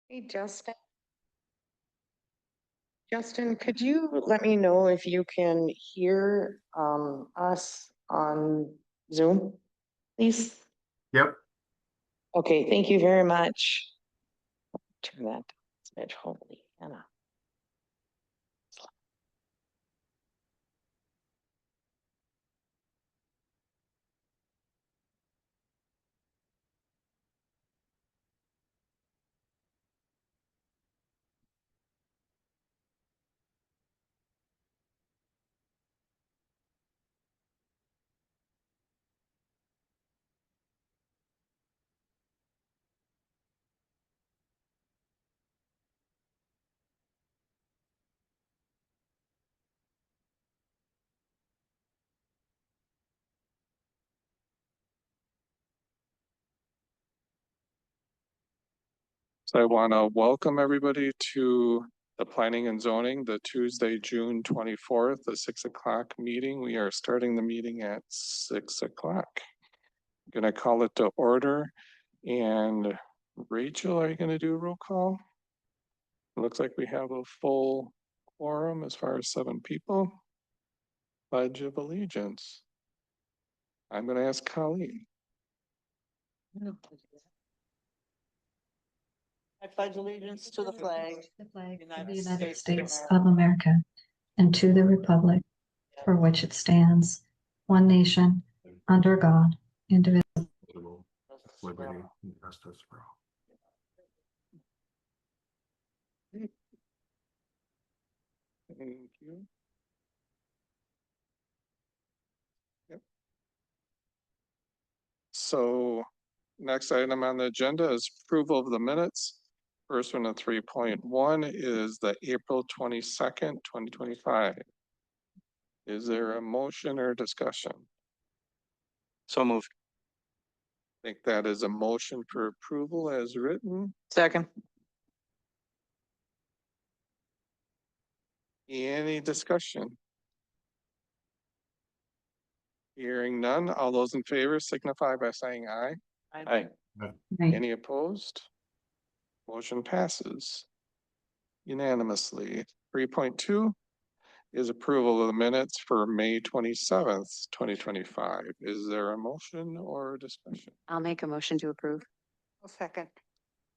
Hey, Justin. Justin, could you let me know if you can hear us on Zoom, please? Yep. Okay, thank you very much. Turn that smidge, holy Anna. So I want to welcome everybody to the Planning and Zoning, the Tuesday, June 24th, the 6 o'clock meeting. We are starting the meeting at 6 o'clock. I'm going to call it to order. And Rachel, are you going to do a roll call? It looks like we have a full quorum as far as 7 people. Pledge of Allegiance. I'm going to ask Colleen. I pledge allegiance to the flag of the United United States States of America and to the republic for which it stands, one nation, under God, indivisible. Liberty and justice for all. Thank you. Yep. So next item on the agenda is approval of the minutes. First one of 3.1 is the April 22nd, 2025. Is there a motion or discussion? So moved. I think that is a motion for approval as written. Second. Any discussion? Hearing none, all those in favor signify by saying aye. Aye. Right. Any opposed? Motion passes unanimously. 3.2 is approval of the minutes for May 27th, 2025. Is there a motion or discussion? I'll make a motion to approve. Second.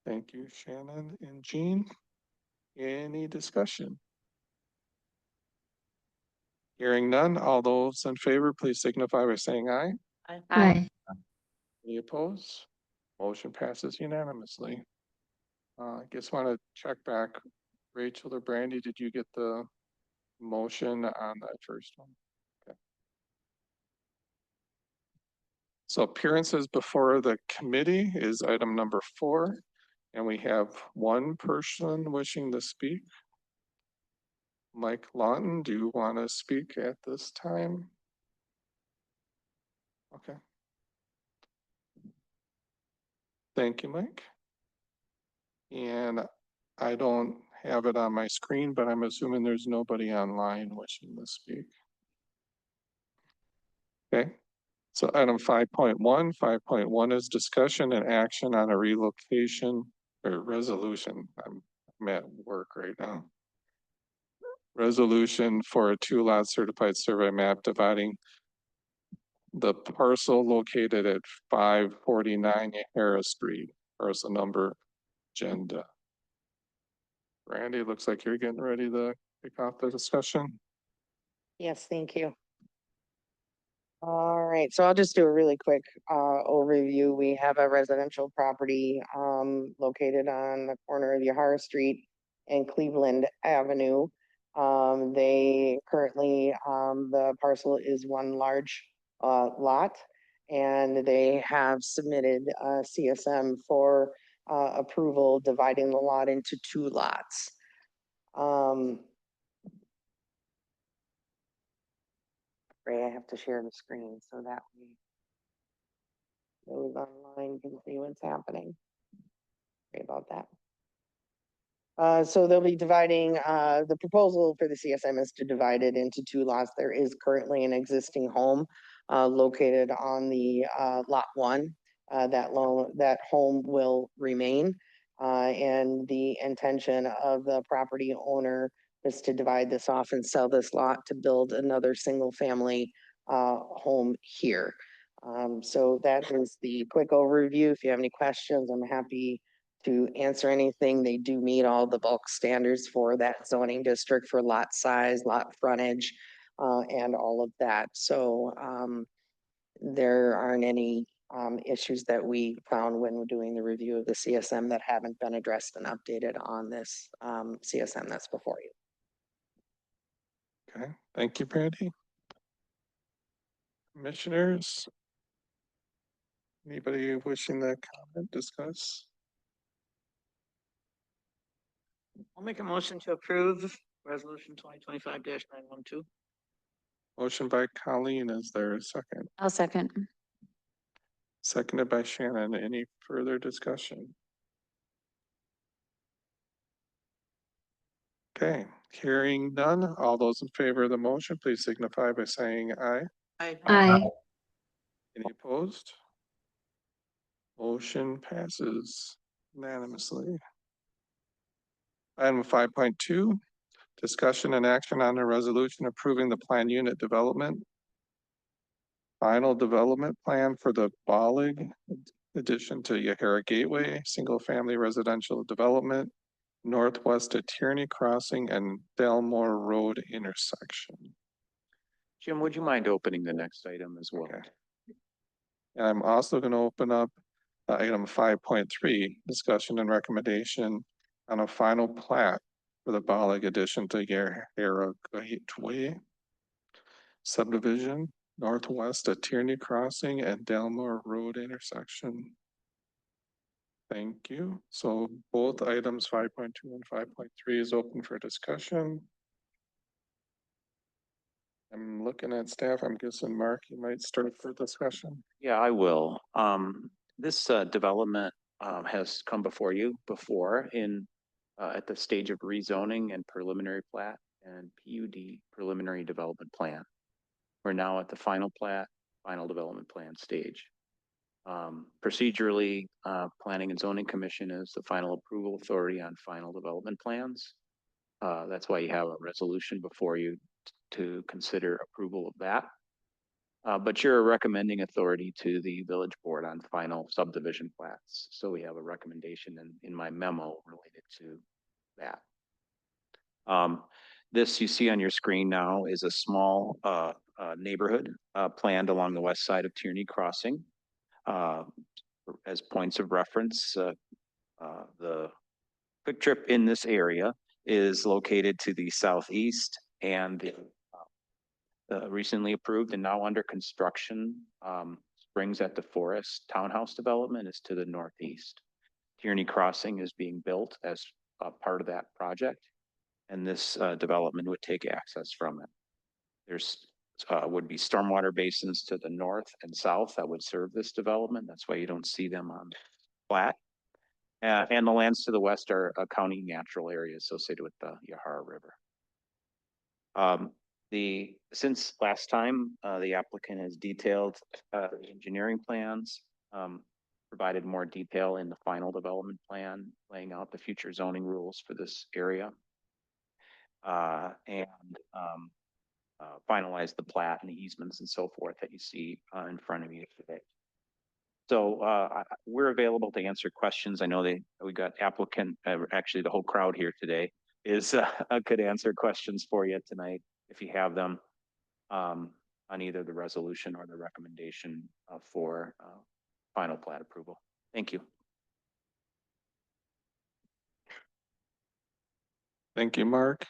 Thank you, Shannon and Jean. Any discussion? Hearing none, all those in favor, please signify by saying aye. Aye. Any opposed? Motion passes unanimously. I guess want to check back, Rachel or Brandy, did you get the motion on that first one? Okay. So appearances before the committee is item number 4, and we have one person wishing to speak. Mike Lawton, do you want to speak at this time? Okay. Thank you, Mike. And I don't have it on my screen, but I'm assuming there's nobody online wishing to speak. Okay. So item 5.1 is discussion and action on a relocation or resolution. I'm at work right now. Resolution for a 2-lot certified survey map dividing the parcel located at 549 Harris Street, parcel number agenda. Randy, looks like you're getting ready to kick off the discussion. Yes, thank you. All right, so I'll just do a really quick overview. We have a residential property located on the corner of Yahara Street and Cleveland Avenue. They currently, the parcel is one large lot, and they have submitted a CSM for approval, dividing the lot into 2 lots. Ray, I have to share the screen so that we those online can see what's happening. Sorry about that. So they'll be dividing, the proposal for the CSM is to divide it into 2 lots. There is currently an existing home located on the lot 1. That home will remain. And the intention of the property owner is to divide this off and sell this lot to build another single family home here. So that is the quick overview. If you have any questions, I'm happy to answer anything. They do meet all the bulk standards for that zoning district for lot size, lot frontage, and all of that. So there aren't any issues that we found when we're doing the review of the CSM that haven't been addressed and updated on this CSM that's before you. Okay, thank you, Brandy. Commissioners? Anybody wishing to comment, discuss? I'll make a motion to approve resolution 2025-912. Motion by Colleen, is there a second? I'll second. Seconded by Shannon. Any further discussion? Okay, hearing none. All those in favor of the motion, please signify by saying aye. Aye. Any opposed? Motion passes unanimously. Item 5.2, discussion and action on a resolution approving the plan unit development. Final development plan for the Bollig addition to Yahara Gateway, single family residential development, northwest of Tierney Crossing and Delmore Road intersection. Jim, would you mind opening the next item as well? Okay. And I'm also going to open up item 5.3, discussion and recommendation on a final plat for the Bollig addition to Yahara Gateway subdivision, northwest of Tierney Crossing and Delmore Road intersection. Thank you. So both items 5.2 and 5.3 is open for discussion. I'm looking at staff. I'm guessing Mark, you might start for discussion. Yeah, I will. This development has come before you before in at the stage of rezoning and preliminary plat and PUD preliminary development plan. We're now at the final plat, final development plan stage. Procedurally, Planning and Zoning Commission is the final approval authority on final development plans. That's why you have a resolution before you to consider approval of that. But you're a recommending authority to the village board on final subdivision plats. So we have a recommendation in my memo related to that. This you see on your screen now is a small neighborhood planned along the west side of Tierney Crossing. As points of reference, the Quick Trip in this area is located to the southeast, and the recently approved and now under construction Springs at the Forest townhouse development is to the northeast. Tierney Crossing is being built as a part of that project, and this development would take access from it. There's would be stormwater basins to the north and south that would serve this development. That's why you don't see them on plat. And the lands to the west are a county natural area associated with the Yahara River. Since last time, the applicant has detailed engineering plans, provided more detail in the final development plan, laying out the future zoning rules for this area. Finalize the plat and the easements and so forth that you see in front of you today. So we're available to answer questions. I know we got applicant, actually the whole crowd here today is could answer questions for you tonight if you have them on either the resolution or the recommendation for final plat approval. Thank you. Thank you, Mark.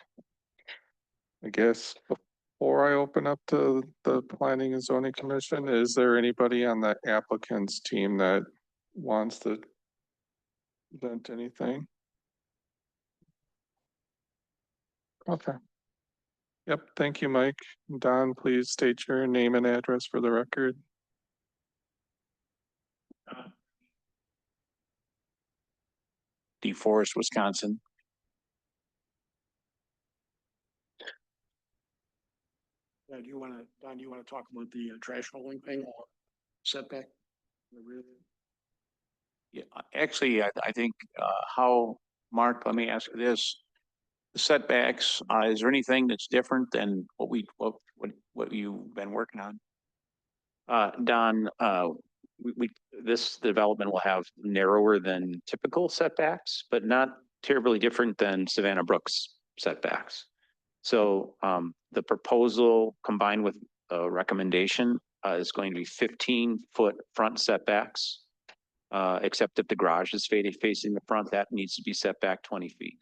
I guess before I open up to the Planning and Zoning Commission, is there anybody on the applicant's team that wants to present anything? Okay. Yep, thank you, Mike. Don, please state your name and address for the record. DeForest, Wisconsin. Don, do you want to talk about the trash hauling thing or setback? Yeah, actually, I think, how, Mark, let me ask you this. The setbacks, is there anything that's different than what you've been working on? Don, this development will have narrower than typical setbacks, but not terribly different than Savannah Brooks setbacks. So, the proposal combined with a recommendation, is going to be 15-foot front setbacks. Except if the garage is facing the front, that needs to be set back 20 feet.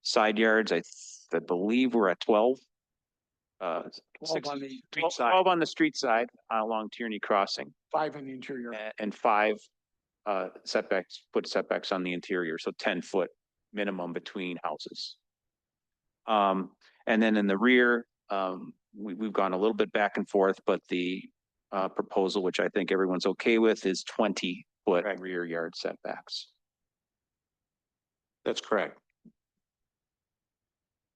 Side yards, I believe we're at 12. 12 on the street 12 side. 12 on the street side along Tierney Crossing, 5 in the interior. and 5 setbacks on the interior, so 10-foot minimum between houses. And then in the rear, we've gone a little bit back and forth, but the proposal, which I think everyone's okay with, is 20-foot rear yard setbacks. That's correct.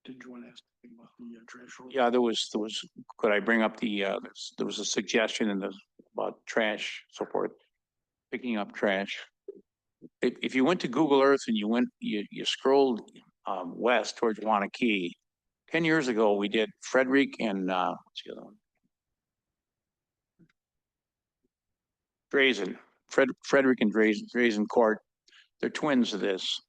Did you want to ask anything about the trash? roll? Yeah, there was, could I bring up there was a suggestion about trash, so forth, picking up trash. If you went to Google Earth and you scrolled, west towards Wanakee, 10 years ago, we did Frederick and, what's the other one? Drazen, Frederick and Drazen Court. They're twins of this.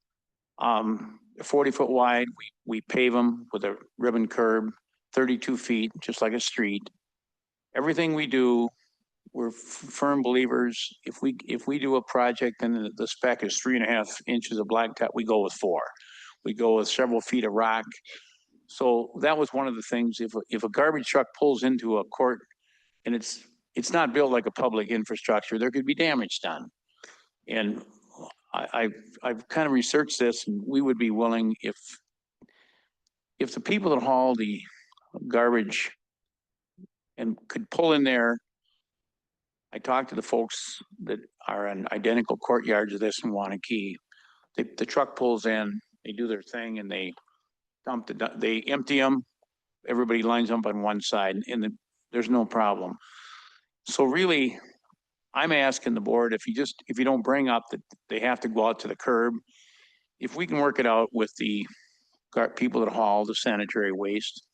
40-foot wide, we pave them with a ribbon curb, 32 feet, just like a street. Everything we do, we're firm believers. If we do a project and the spec is 3.5 inches of blacktop, we go with 4. We go with several feet of rock. So that was one of the things. If a garbage truck pulls into a court and it's not built like a public infrastructure, there could be damage done. And I've kind of researched this, and we would be willing if the people that haul the garbage and could pull in there. I talked to the folks that are in identical courtyards of this in Wanakee. The truck pulls in, they do their thing, and they they empty them. Everybody lines up on one side, and there's no problem. So really, I'm asking the board, if you don't bring up that they have to go out to the curb, if we can work it out with the people that haul the sanitary waste,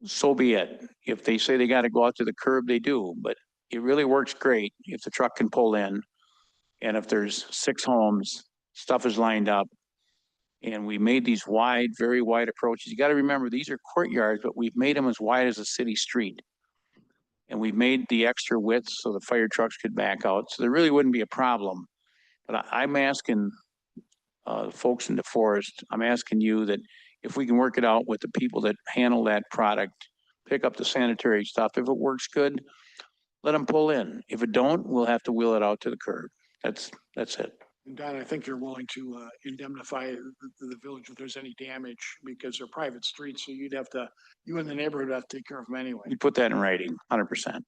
so be it. If they say they got to go out to the curb, they do, but it really works great if the truck can pull in. And if there's 6 homes, stuff is lined up. And we made these wide, very wide approaches. You got to remember, these are courtyards, but we've made them as wide as a city street. And we've made the extra width so the fire trucks could back out. So there really wouldn't be a problem. But I'm asking folks in DeForest, I'm asking you that if we can work it out with the people that handle that product, pick up the sanitary stuff. If it works good, let them pull in. If it don't, we'll have to wheel it out to the curb. That's it. And Don, I think you're willing to indemnify the village if there's any damage because they're private streets. So you and the neighborhood have to take care of them anyway. You put that in writing, 100%.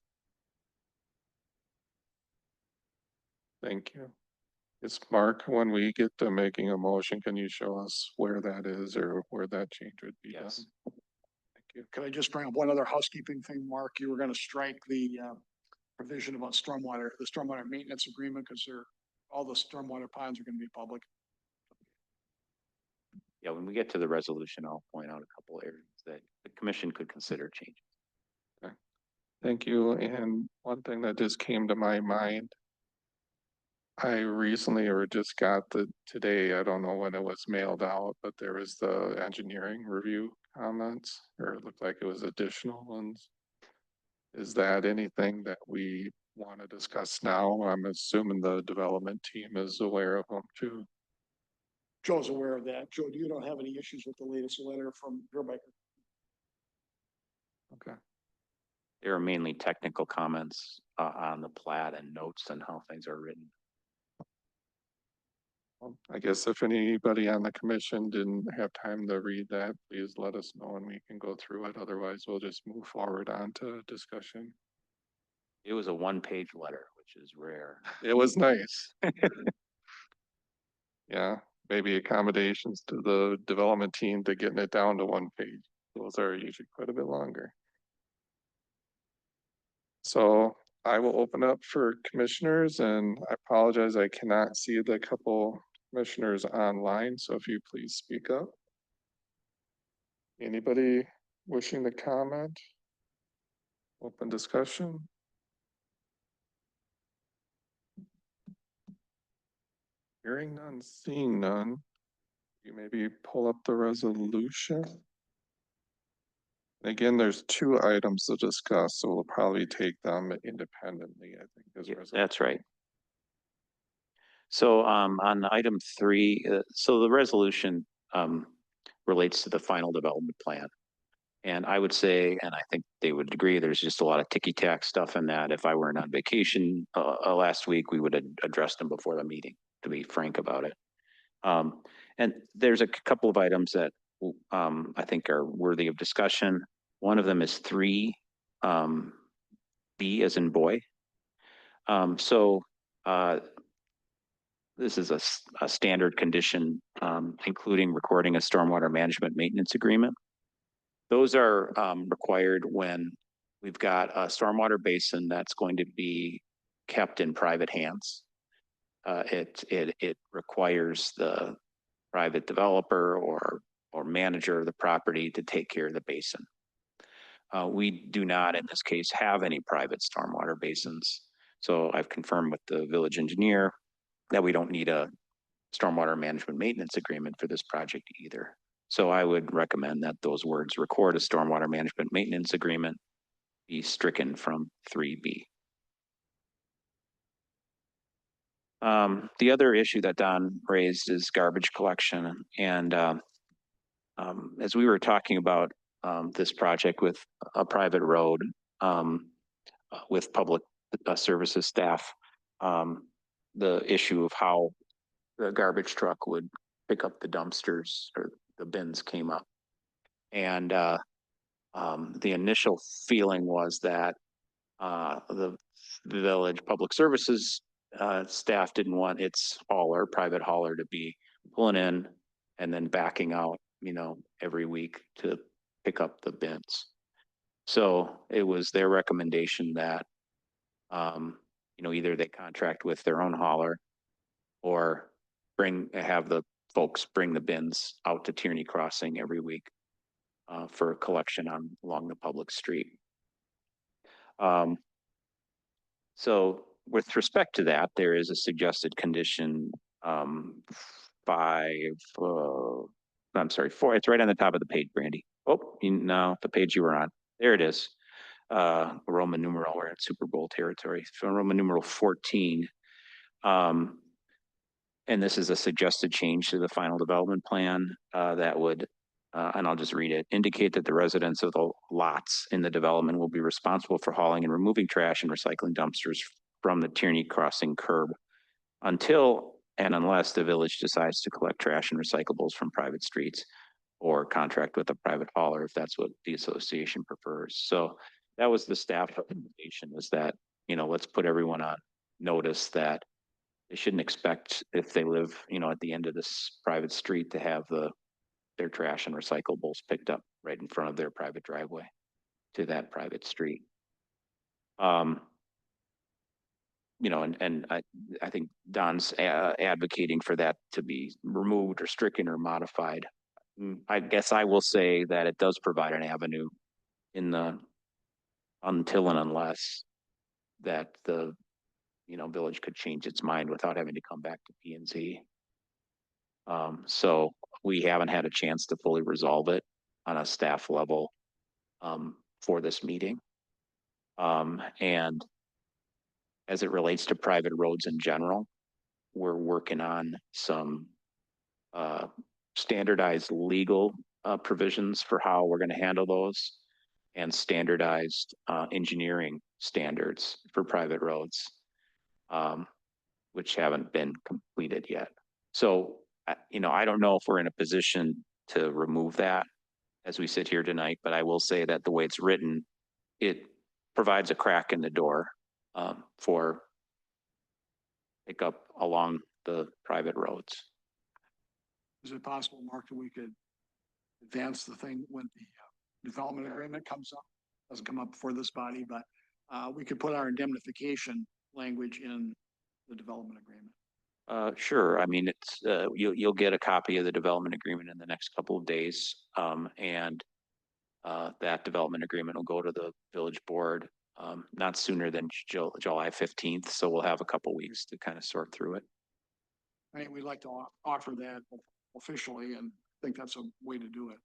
Thank you. It's Mark, when we get to making a motion, can you show us where that is or where that change would be done? Yes. Thank you. Could I just bring up one other housekeeping thing, Mark? You were going to strike the provision about the stormwater maintenance agreement because all the stormwater ponds are going to be public. Yeah, when we get to the resolution, I'll point out a couple areas that the commission could consider changing. Thank you. And one thing that just came to my mind, I recently or just got today, I don't know when it was mailed out, but there was the engineering review comments, or it looked like it was additional ones. Is that anything that we want to discuss now? I'm assuming the development team is aware of them too. Joe's aware of that. Joe, you don't have any issues with the latest letter from Gerbecker? Okay. There are mainly technical comments on the plat and notes and how things are written. Well, I guess if anybody on the commission didn't have time to read that, please let us know and we can go through it. Otherwise, we'll just move forward on to discussion. It was a 1-page letter, which is rare. It was nice. Yeah, maybe accommodations to the development team to getting it down to 1 page. Those are usually quite a bit longer. So I will open up for commissioners, and I apologize, I cannot see the couple commissioners online, so if you please speak up. Anybody wishing to comment? Open discussion? Hearing none, seeing none. You maybe pull up the resolution. Again, there's two items to discuss, so we'll probably take them independently, I think. as That's right. So on item 3, so the resolution relates to the final development plan. And I would say, and I think they would agree, there's just a lot of ticky-tack stuff in that. If I weren't on vacation last week, we would have addressed them before the meeting, to be frank about it. And there's a couple of items that I think are worthy of discussion. One of them is 3, B as in boy. This is a standard condition, including recording a stormwater management maintenance agreement. Those are required when we've got a stormwater basin that's going to be kept in private hands. It requires the private developer or manager of the property to take care of the basin. We do not, in this case, have any private stormwater basins. So I've confirmed with the village engineer that we don't need a stormwater management maintenance agreement for this project either. So I would recommend that those words record a stormwater management maintenance agreement be stricken from 3B. The other issue that Don raised is garbage collection. And as we were talking about this project with a private road with public services staff, the issue of how the garbage truck would pick up the dumpsters or the bins came up. And the initial feeling was that the village public services staff didn't want its hauler, private hauler, to be pulling in and then backing out, every week to pick up the bins. So it was their recommendation that, either they contract with their own hauler or have the folks bring the bins out to Tierney Crossing every week for collection along the public street. So with respect to that, there is a suggested condition 4. It's right on the top of the page, Brandy. Oh, no, the page you were on. There it is. Roman numeral, we're at Super Bowl territory. So Roman numeral 14. And this is a suggested change to the final development plan that would, and I'll just read it, indicate that the residents of the lots in the development will be responsible for hauling and removing trash and recycling dumpsters from the Tierney Crossing curb until and unless the village decides to collect trash and recyclables from private streets or contract with a private hauler if that's what the association prefers. So that was the staff recommendation, is that, let's put everyone on notice that they shouldn't expect, if they live, at the end of this private street, to have their trash and recyclables picked up right in front of their private driveway to that private street. And I think Don's advocating for that to be removed or stricken or modified. I guess I will say that it does provide an avenue in the until and unless that the village could change its mind without having to come back to P&Z. So we haven't had a chance to fully resolve it on a staff level for this meeting. And as it relates to private roads in general, we're working on some standardized legal provisions for how we're going to handle those, and standardized engineering standards for private roads, which haven't been completed yet. So, I don't know if we're in a position to remove that as we sit here tonight, but I will say that the way it's written, it provides a crack in the door for pickup along the private roads. Is it possible, Mark, that we could advance the thing when the development agreement comes up? Doesn't come up before this body, but we could put our indemnification language in the development agreement. Sure. I mean, it's, you'll get a copy of the development agreement in the next couple of days. And that development agreement will go to the village board, not sooner than July 15th. So we'll have a couple weeks to kind of sort through it. I think we'd like to offer that officially, and I think that's a way to do it.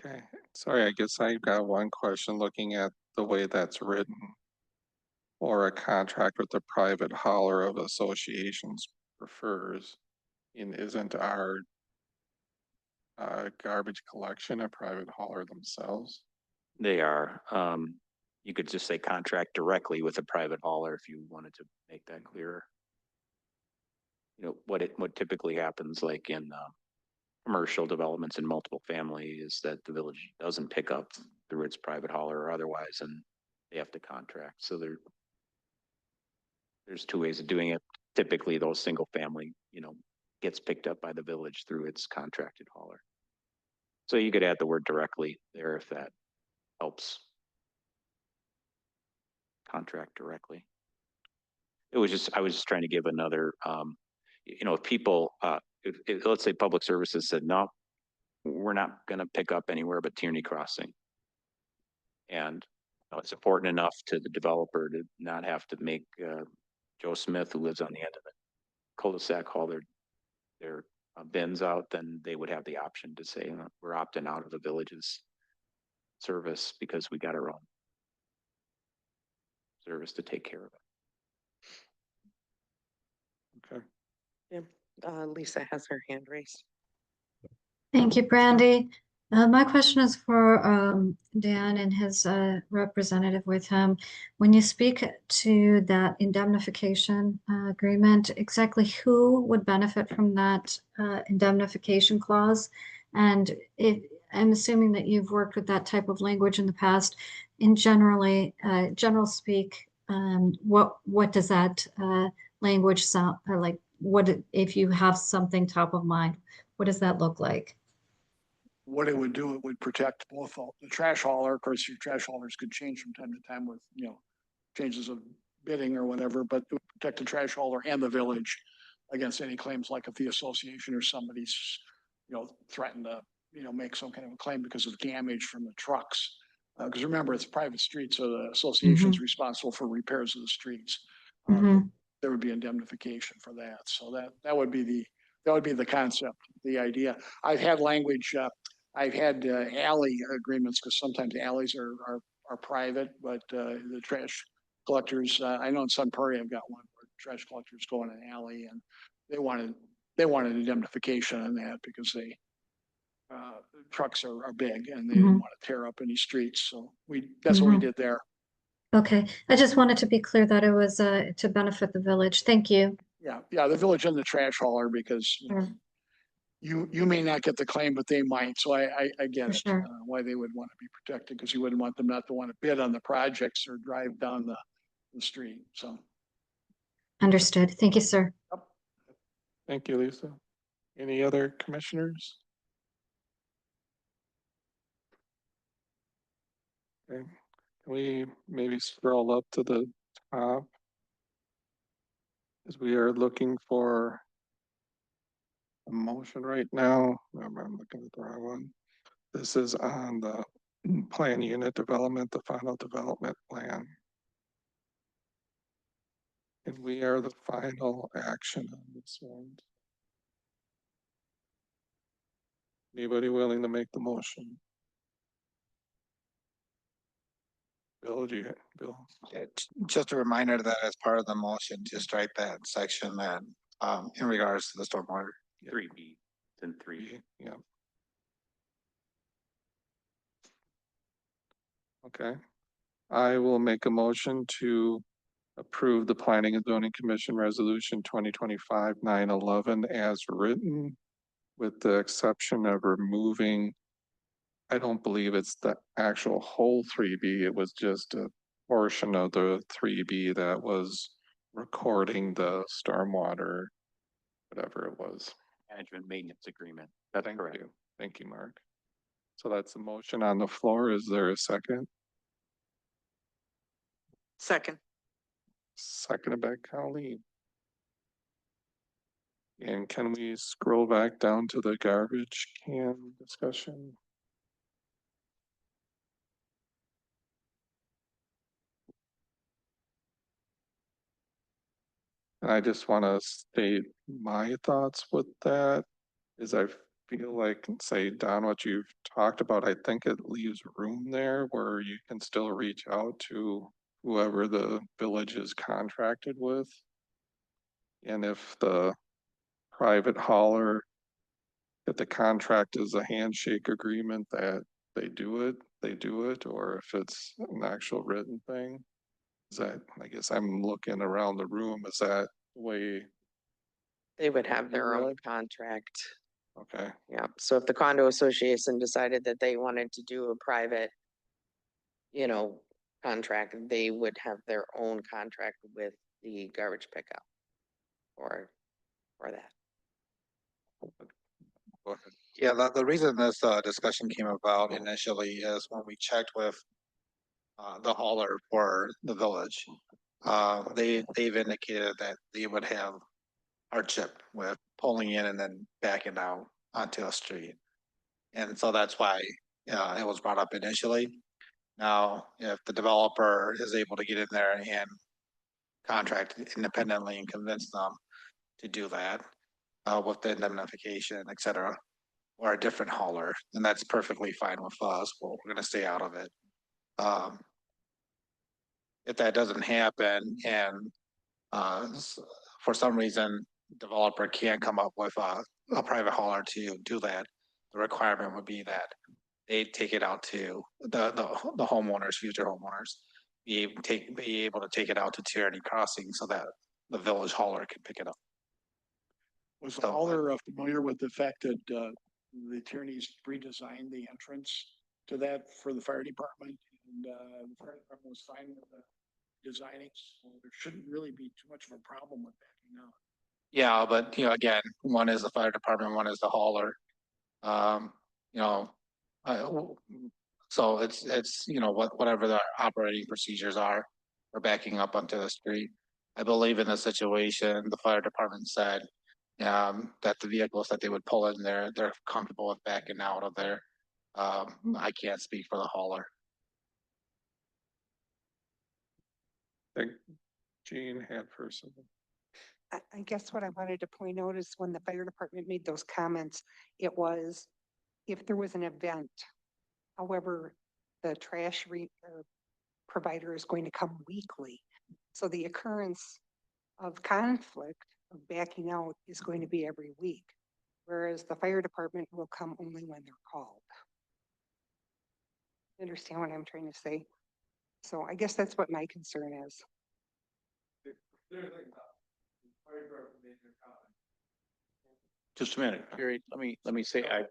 Okay, sorry, I guess I got one question looking at the way that's written. Or a contract with the private hauler of associations prefers. And isn't our garbage collection a private hauler themselves? They are, you could just say contract directly with a private hauler if you wanted to make that clearer. You know, what typically happens like in, commercial developments in multiple family is that the village doesn't pick up through its private hauler or otherwise, and they have to contract. So there's two ways of doing it. Typically, those single family, gets picked up by the village through its contracted hauler. So you could add the word directly there if that helps. Contract directly. I was just trying to give another, if people, if let's say public services said, no, we're not gonna pick up anywhere but Tierney Crossing. And it's important enough to the developer to not have to make, Joe Smith, who lives on the end of the cul-de-sac, haul their bins out, then they would have the option to say, we're opting out of the village's service because we got our own service to take care of it. Okay, Lisa has her hand raised. Thank you, Brandy. My question is for Dan and his representative with him. When you speak to that indemnification agreement, exactly who would benefit from that indemnification clause? And if I'm assuming that you've worked with that type of language in the past, in general speak, what does that language sound like? What if you have something top of mind? What does that look like? What it would do, it would protect both the trash hauler. Of course, your trash haulers could change from time to time with, changes of bidding or whatever, but it would protect the trash hauler and the village against any claims, like if the association or somebody's, threatened to, make some kind of a claim because of damage from the trucks. Because remember, it's a private street, so the association's responsible for repairs of the streets. There would be indemnification for that. So that would be the concept, the idea. I've had language, I've had alley agreements, because sometimes alleys are private, but the trash collectors, I know in Sun Prairie, I've got one where trash collectors go in an alley, and they wanted indemnification on that because trucks are big and they didn't want to tear up any streets. So that's what we did there. Okay, I just wanted to be clear that it was to benefit the village. Thank you. Yeah, the village and the trash hauler, because Sure. you may not get the claim, but they might. So I get For it, sure. why they would want to be protected, because you wouldn't want them not to want to bid on the projects or drive down the street. So. Understood. Thank you, sir. thank you, Lisa. Any other commissioners? Okay, can we maybe scroll up to the top? As we are looking for a motion right now. I'm looking at the wrong one. This is on the plan unit development, the final development plan. And we are the final action on this one. Anybody willing to make the motion? Bill, Bill? Just a reminder that as part of the motion to strike that section that, in regards to the stormwater. 3B and 3. Yeah. Okay. I will make a motion to approve the Planning and Zoning Commission Resolution 2025-911 as written, with the exception of removing, I don't believe it's the actual whole 3B, it was just a portion of the 3B that was recording the stormwater, whatever it was. Management maintenance agreement. That's Thank correct. you. Thank you, Mark. So that's the motion on the floor. Is there a second? Second. Seconded by Colleen. And can we scroll back down to the garbage can discussion? And I just want to state my thoughts with that, is I feel like, say, Don, what you've talked about, I think it leaves room there where you can still reach out to whoever the village is contracted with. And if the private hauler, if the contract is a handshake agreement that they do it, or if it's an actual written thing. Is that, I guess I'm looking around the room, is that the way? They would have You their own would? contract. Okay, Yeah, so if the condo association decided that they wanted to do a private, contract, they would have their own contract with the garbage pickup. For that. go ahead. Yeah, the reason this discussion came about initially is when we checked with the hauler for the village. They've indicated that they would have hardship with pulling in and then backing out onto a street. And so that's why it was brought up initially. Now, if the developer is able to get in there and contract independently and convince them to do that with the indemnification, et cetera, or a different hauler, then that's perfectly fine with us. Well, we're gonna stay out of it. If that doesn't happen and for some reason developer can't come up with a private hauler to do that, the requirement would be that they take it out to the homeowners, future homeowners, be able to take it out to Tyranny Crossing so that the village hauler can pick it up. Was the So, hauler familiar with the fact that the attorneys redesigned the entrance to that for the fire department? And the fire department was fine with the designing, so there shouldn't really be too much of a problem with backing out. Yeah, but again, one is the fire department, one is the hauler. You know, so it's whatever the operating procedures are for backing up onto the street. I believe in the situation, the fire department said that the vehicles that they would pull in there, they're comfortable with backing out of there. I can't speak for the hauler. I think Jean had first. I guess what I wanted to point out is when the fire department made those comments, it was if there was an event. However, the provider is going to come weekly. So the occurrence of conflict of backing out is going to be every week. Whereas the fire department will come only when they're called. Understand what I'm trying to say? So I guess that's what my concern is. Just a minute, Jerry, let me say, I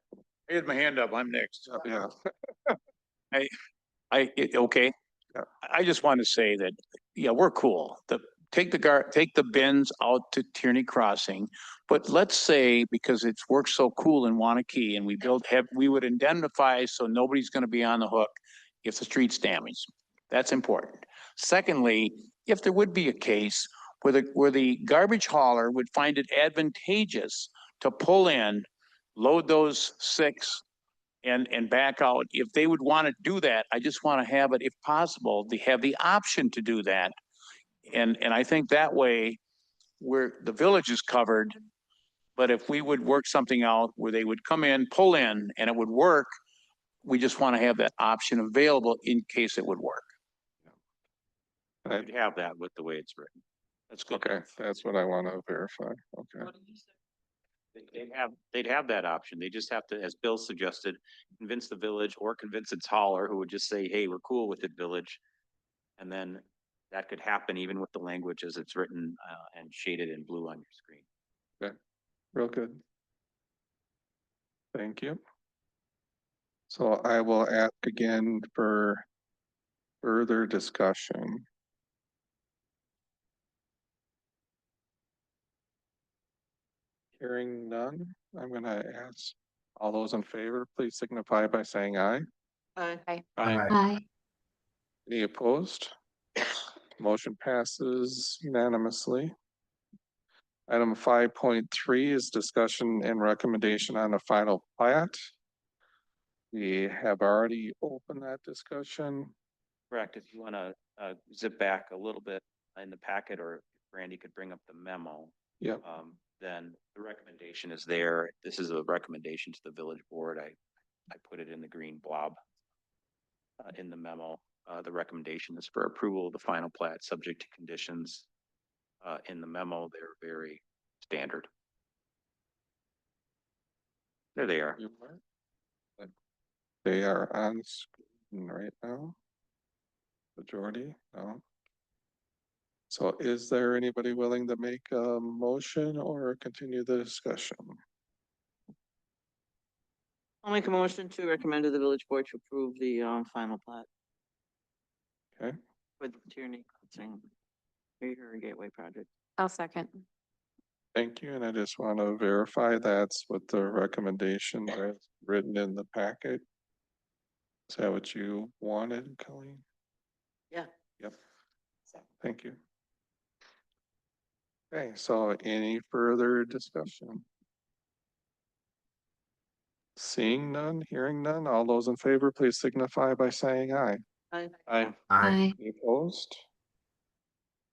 had my hand up, I'm next. Yeah, Okay. Yeah. I just want to say that, yeah, we're cool. Take the bins out to Tierney Crossing. But let's say, because it's worked so cool in Wanakee and we would indemnify so nobody's gonna be on the hook if the street's damaged. That's important. Secondly, if there would be a case where the garbage hauler would find it advantageous to pull in, load those 6 and back out, if they would want to do that, I just want to have it, if possible, they have the option to do that. And I think that way the village is covered. But if we would work something out where they would come in, pull in, and it would work, we just want to have that option available in case it would work. You'd have that with the way it's written. That's good. okay, that's what I want to verify. Okay. They'd have that option. They just have to, as Bill suggested, convince the village or convince its hauler who would just say, hey, we're cool with it, village. And then that could happen even with the language as it's written and shaded in blue on your screen. Okay, real good. Thank you. So I will ask again for further discussion. Hearing none, I'm gonna ask All those in favor, please signify by saying aye. Aye. Aye. Any opposed? Motion passes unanimously. Item 5.3 is discussion and recommendation on the final plat. We have already opened that discussion. Correct. If you want to zip back a little bit in the packet, or if Randy could bring up the memo. Yep. Then the recommendation is there. This is a recommendation to the village board. I put it in the green blob in the memo. The recommendation is for approval of the final plat, subject to conditions. In the memo, they're very standard. There they are. They are on screen right now. Majority, no. So is there anybody willing to make a motion or continue the discussion? I'll make a motion to recommend to the village board to approve the final plat. Okay. For the Tierney Crossing Greater Gateway project. I'll second. Thank you, and I just want to verify that's what the recommendation that's written in the packet. Is that what you wanted, Colleen? Yeah. Yep. Thank you. Okay, so any further discussion? Seeing none, hearing none, all those in favor, please signify by saying aye. Aye. Aye. Aye. Any opposed?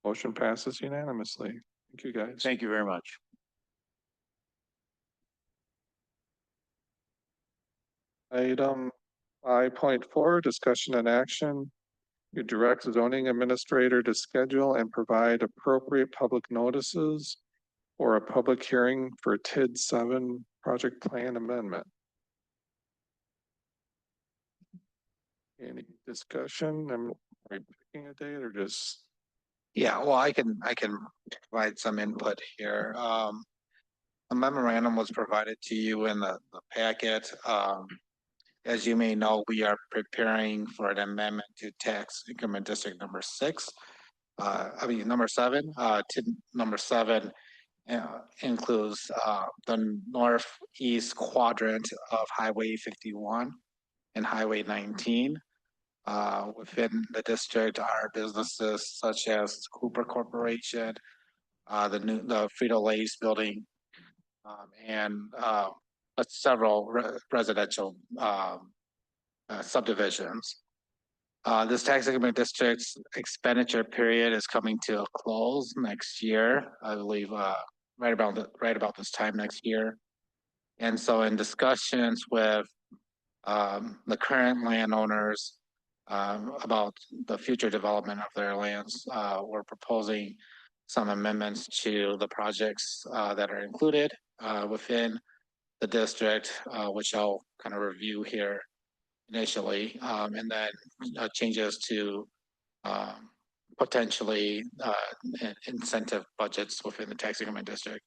Motion passes unanimously. Thank you, guys. Thank you very much. Item 5.4, discussion and action. You direct the zoning administrator to schedule and provide appropriate public notices for a public hearing for TID 7 project plan amendment. Any discussion? Are we picking a date or just? Yeah, well, I can provide some input here. A memorandum was provided to you in the packet. As you may know, we are preparing for an amendment to tax increment district number 6. Number 7, number 7 includes the northeast quadrant of Highway 51 and Highway 19. Within the district are businesses such as Cooper Corporation, the Frito-Lay's building, and several residential subdivisions. This tax increment district's expenditure period is coming to a close next year, I believe, right about this time next year. And so in discussions with the current landowners about the future development of their lands, we're proposing some amendments to the projects that are included within the district, which I'll kind of review here initially, and then changes to potentially incentive budgets within the tax increment district.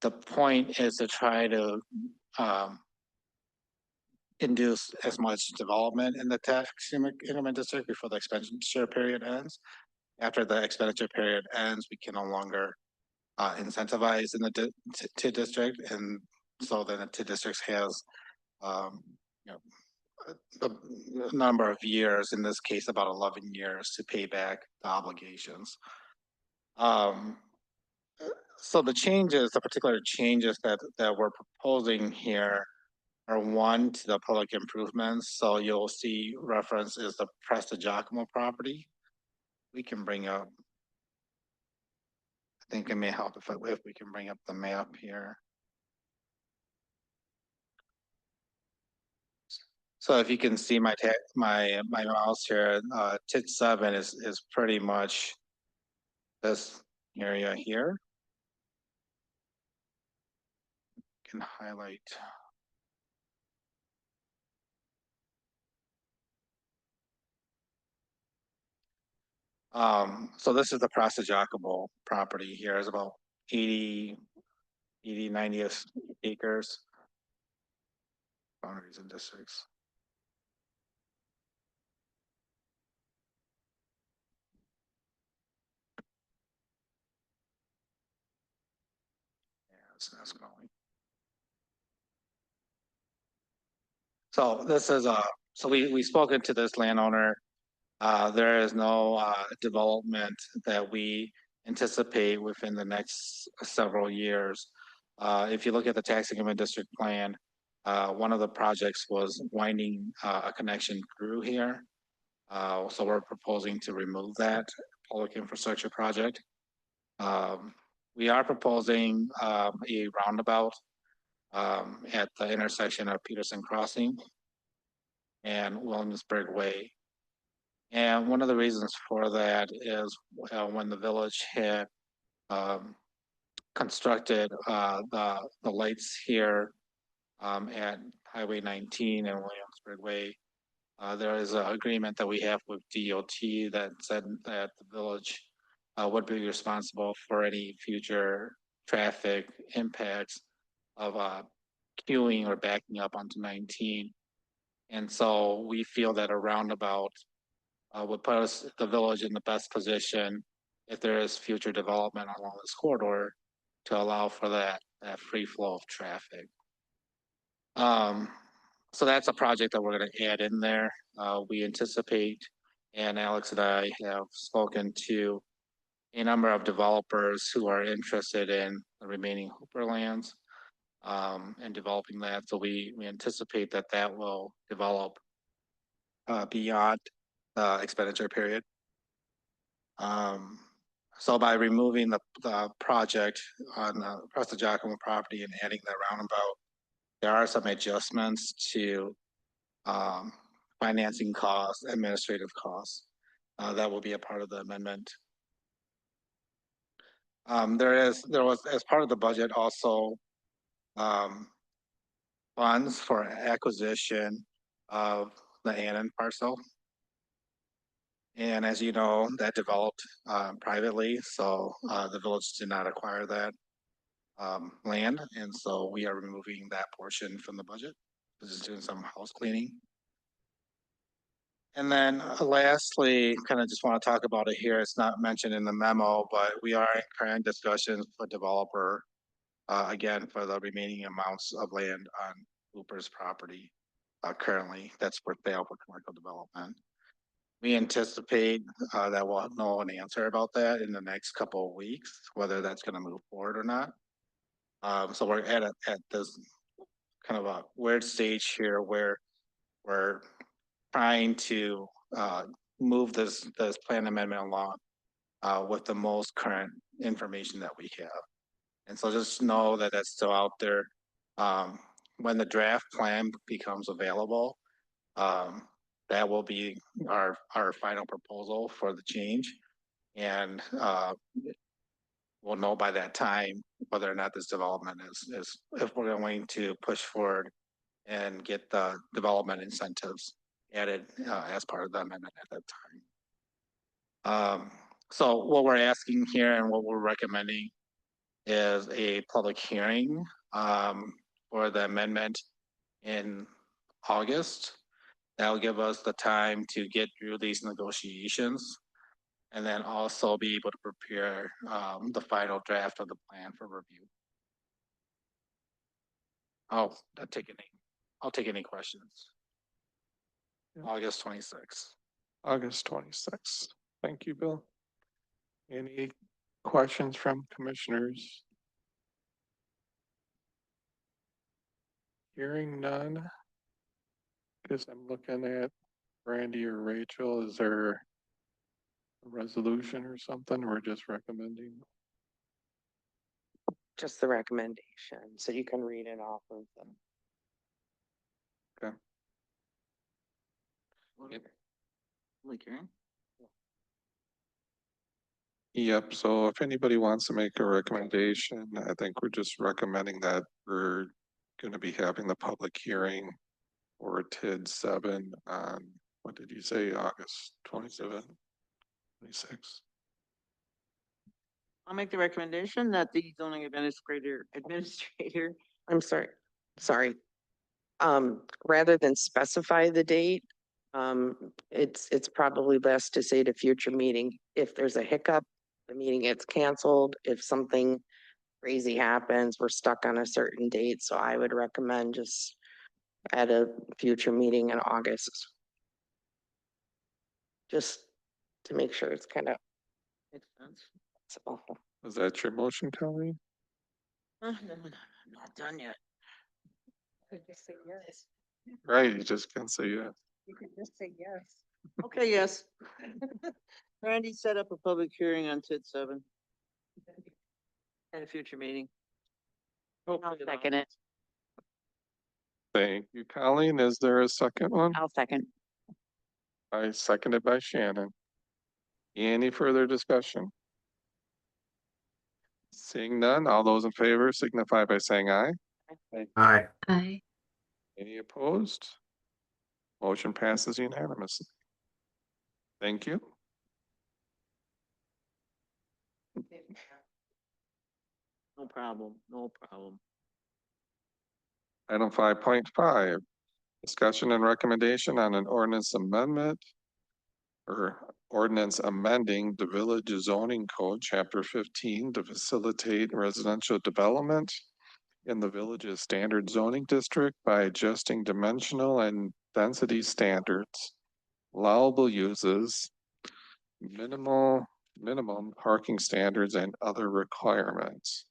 The point is to try to induce as much development in the tax increment district before the expenditure period ends. After the expenditure period ends, we can no longer incentivize in the TID district, and so then the TID district has a number of years, in this case about 11 years, to pay back the obligations. So the particular changes that we're proposing here are one, to the public improvements. So you'll see reference is the Presta Giacomo property. We can bring up, I think it may help if we can bring up the map here. So if you can see my mouse here, TID 7 is pretty much this area here. Can highlight. So this is the Presta Giacomo property here. Is about 80, 90 acres. Boundaries and districts. Yeah, that's going. So this is so we spoken to this landowner. There is no development that we anticipate within the next several years. If you look at the tax increment district plan, one of the projects was winding a connection through here. So we're proposing to remove that public infrastructure project. We are proposing a roundabout at the intersection of Peterson Crossing and Williamsburg Way. And one of the reasons for that is when the village had constructed the lights here at Highway 19 and Williamsburg Way, there is an agreement that we have with DOT that said that the village would be responsible for any future traffic impacts of queuing or backing up onto 19. And so we feel that a roundabout would put us, the village, in the best position if there is future development along this corridor to allow for that free flow of traffic. So that's a project that we're going to add in there. We anticipate, and Alex and I have spoken to a number of developers who are interested in the remaining Hooper lands and developing that. So we anticipate that that will develop beyond the expenditure period. So by removing the project on the Presta Giacomo property and adding the roundabout, there are some adjustments to financing costs, administrative costs. That will be a part of the amendment. There was, as part of the budget, also funds for acquisition of the Annan parcel. And as you know, that developed privately, so the village did not acquire that land, and so we are removing that portion from the budget. Just doing some house cleaning. And then lastly, kind of just want to talk about it here. It's not mentioned in the memo, but we are in current discussions with developer again for the remaining amounts of land on Hooper's property currently that's for sale for commercial development. We anticipate that we'll know an answer about that in the next couple of weeks, whether that's going to move forward or not. So we're at this kind of a weird stage here where we're trying to move this plan amendment along with the most current information that we have. And so just know that that's still out there. When the draft plan becomes available, that will be our final proposal for the change. And we'll know by that time whether or not this development is if we're going to push forward and get the development incentives added as part of the amendment at that time. So what we're asking here and what we're recommending is a public hearing for the amendment in August. That'll give us the time to get through these negotiations and then also be able to prepare the final draft of the plan for review. I'll take any questions. Yeah. August 26th. August 26th. Thank you, Bill. Any questions from commissioners? Hearing none. Guess I'm looking at Randy or Rachel. Is there a resolution or something? We're just recommending. Just the recommendation, so you can read it off of them. Public hearing? Yep, so if anybody wants to make a recommendation, I think we're just recommending that we're gonna be having the public hearing for TID 7 on, what did you say, August 27, 26? I'll make the recommendation that the zoning administrator, I'm sorry. Rather than specify the date, it's probably best to say to future meeting, if there's a hiccup, the meeting gets canceled. If something crazy happens, we're stuck on a certain date. So I would recommend just at a future meeting in August. Just to make sure it's kind of Makes sense. flexible. Is that your motion, Colleen? No, not done yet. Could just say yes. Right, you just can't say yes. You could just say yes. Okay, yes. Randy set up a public hearing on TID 7. At a future meeting. I'll second it. Thank you, Colleen. Is there a second one? I'll second. I seconded by Shannon. Any further discussion? Seeing none, all those in favor signify by saying aye. Aye. Aye. Any opposed? Motion passes unanimously. Thank you. No problem, no problem. Item 5.5, discussion and recommendation on an ordinance amendment or ordinance amending the Village Zoning Code, Chapter 15, to facilitate residential development in the village's standard zoning district by adjusting dimensional and density standards, allowable uses, minimum parking standards, and other requirements.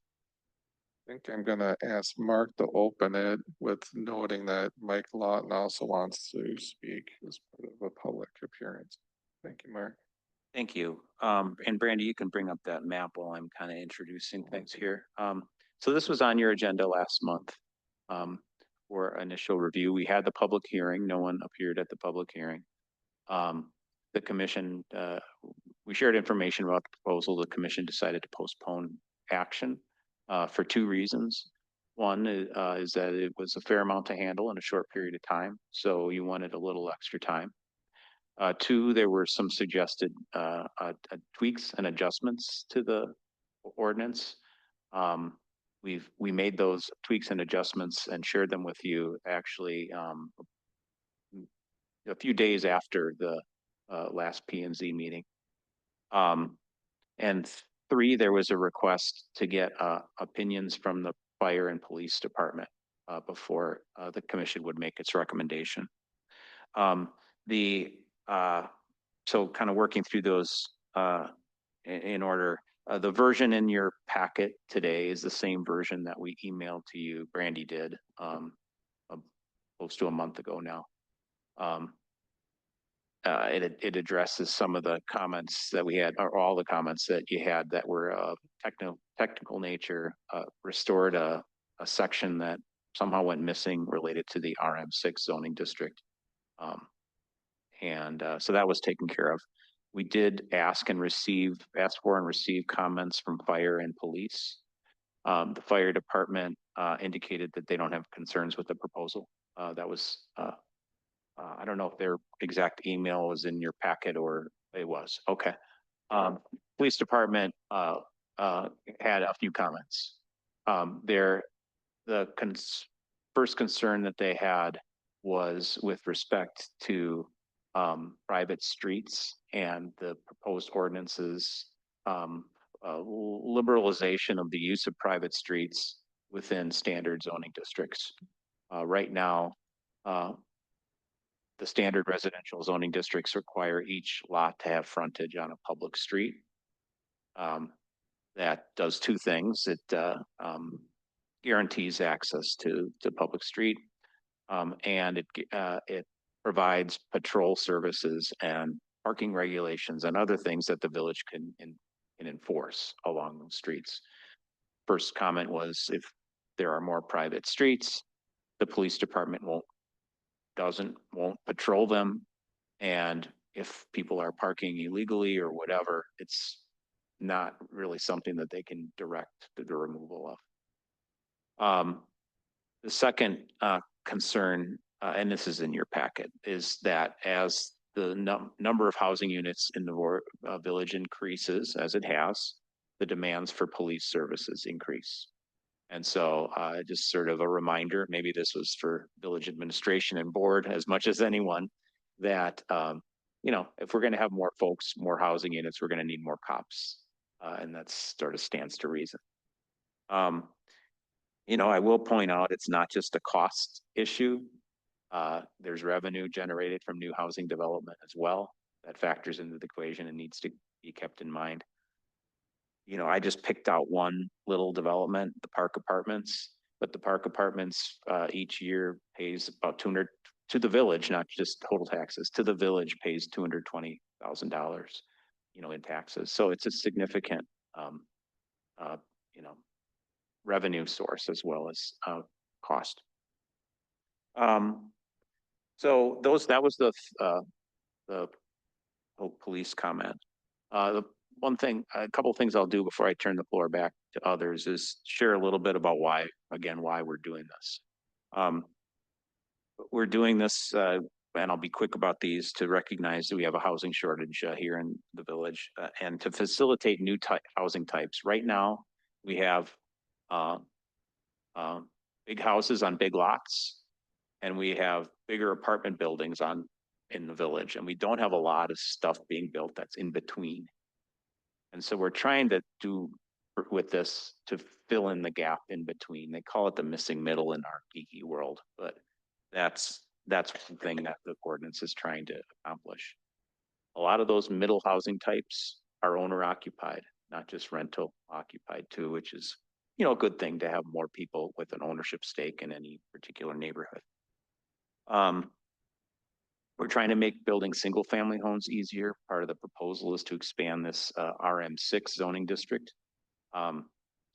I think I'm gonna ask Mark to open it with noting that Mike Lawton also wants to speak as part of a public appearance. Thank you, Mark. Thank you. And Brandy, you can bring up that map while I'm kind of introducing things here. So this was on your agenda last month. For initial review. We had the public hearing. No one appeared at the public hearing. The commission, we shared information about the proposal. The commission decided to postpone action for two reasons. One is that it was a fair amount to handle in a short period of time, so you wanted a little extra time. Two, there were some suggested tweaks and adjustments to the ordinance. We made those tweaks and adjustments and shared them with you actually a few days after the last P and Z meeting. And three, there was a request to get opinions from the fire and police department before the commission would make its recommendation. So kind of working through those in order. The version in your packet today is the same version that we emailed to you, Brandy did, close to a month ago now. It addresses some of the comments that we had, or all the comments that you had that were technical nature, restored a section that somehow went missing related to the RM6 zoning district. So that was taken care of. We did ask for and receive comments from fire and police. The fire department indicated that they don't have concerns with the proposal. That was, I don't know if their exact email was in your packet or it was. Okay. Police department had a few comments. First concern that they had was with respect to private streets and the proposed ordinances, liberalization of the use of private streets within standard zoning districts. Right now, the standard residential zoning districts require each lot to have frontage on a public street. That does two things. It guarantees access to public street, and it provides patrol services and parking regulations and other things that the village can enforce along those streets. First comment was if there are more private streets, the police department won't patrol them. And if people are parking illegally or whatever, it's not really something that they can direct the removal of. The second concern, and this is in your packet, is that as the number of housing units in the village increases, as it has, the demands for police services increase. And so just sort of a reminder, maybe this was for village administration and board as much as anyone, that if we're going to have more folks, more housing units, we're going to need more cops. And that sort of stands to reason. I will point out it's not just a cost issue. There's revenue generated from new housing development as well. That factors into the equation and needs to be kept in mind. You know, I just picked out one little development, the Park Apartments, but the Park Apartments, each year pays about 200 to the village, not just total taxes, to the village pays $220,000, you know, in taxes. So it's a significant, you know, revenue source as well as, cost. So that was the police comment. The one thing, a couple of things I'll do before I turn the floor back to others is share a little bit about why we're doing this. We're doing this, and I'll be quick about these, to recognize that we have a housing shortage here in the village, and to facilitate new housing types. Right now, we have big houses on big lots, and we have bigger apartment buildings in the village, and we don't have a lot of stuff being built that's in between. And so we're trying to do with this to fill in the gap in between. They call it the missing middle in our geeky world, but that's one thing that the ordinance is trying to accomplish. A lot of those middle housing types are owner occupied, not just rental occupied too, which is, you know, a good thing to have more people with an ownership stake in any particular neighborhood. We're trying to make building single family homes easier. Part of the proposal is to expand this RM6 zoning district.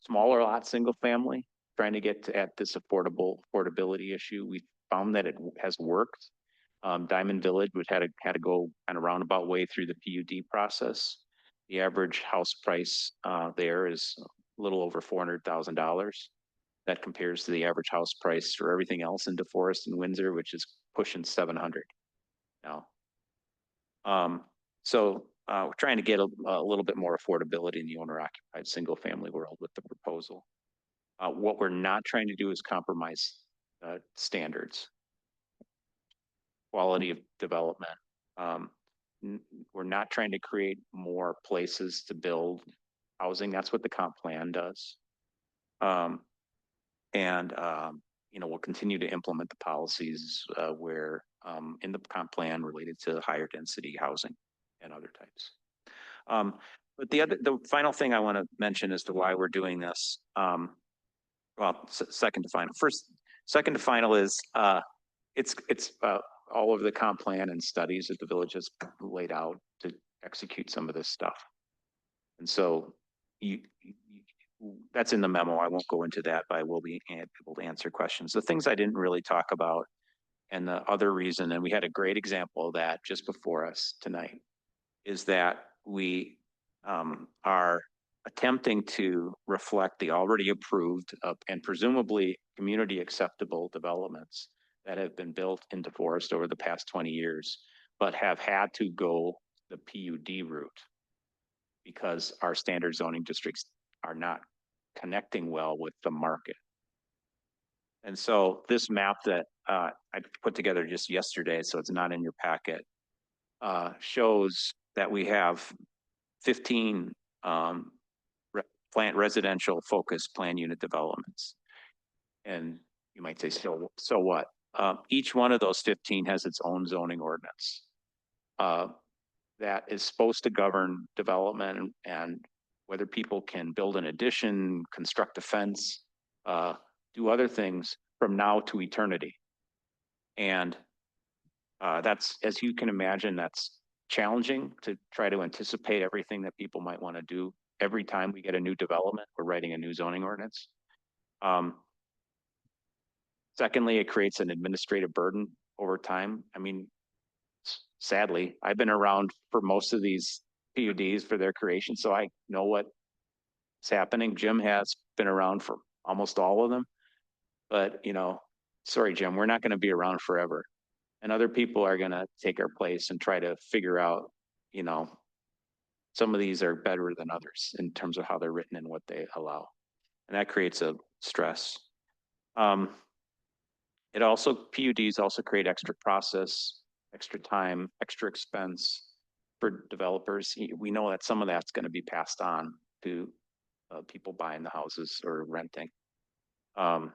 Smaller lot, single family, trying to get at this affordability issue. We found that it has worked. Diamond Village, which had to go kind of roundabout way through the PUD process. The average house price there is a little over $400,000. That compares to the average house price for everything else in DeForest and Windsor, which is pushing 700 now. So we're trying to get a little bit more affordability in the owner-occupied single-family world with the proposal. What we're not trying to do is compromise standards, quality of development. We're not trying to create more places to build housing. That's what the comp plan does. You know, we'll continue to implement the policies where in the comp plan related to higher density housing and other types. But the final thing I want to mention as to why we're doing this. Well, second to final. Second to final is it's all over the comp plan and studies that the village has laid out to execute some of this stuff. And so that's in the memo. I won't go into that, but I will be able to answer questions. The things I didn't really talk about, and the other reason, and we had a great example of that just before us tonight, is that we are attempting to reflect the already approved and presumably community acceptable developments that have been built in DeForest over the past 20 years, but have had to go the PUD route because our standard zoning districts are not connecting well with the market. And so this map that I put together just yesterday, so it's not in your packet, shows that we have 15 residential focused plan unit developments. And you might say, so what? Each one of those 15 has its own zoning ordinance that is supposed to govern development and whether people can build an addition, construct a fence, do other things from now to eternity. And that's, as you can imagine, that's challenging to try to anticipate everything that people might want to do. Every time we get a new development, we're writing a new zoning ordinance. Secondly, it creates an administrative burden over time. I mean, sadly, I've been around for most of these PUDs for their creation, so I know what's happening. Jim has been around for almost all of them, but you know, sorry, Jim, we're not going to be around forever. And other people are going to take our place and try to figure out, you know, some of these are better than others in terms of how they're written and what they allow. And that creates a stress. It also, PUDs also create extra process, extra time, extra expense for developers. We know that some of that's going to be passed on to people buying the houses or renting. And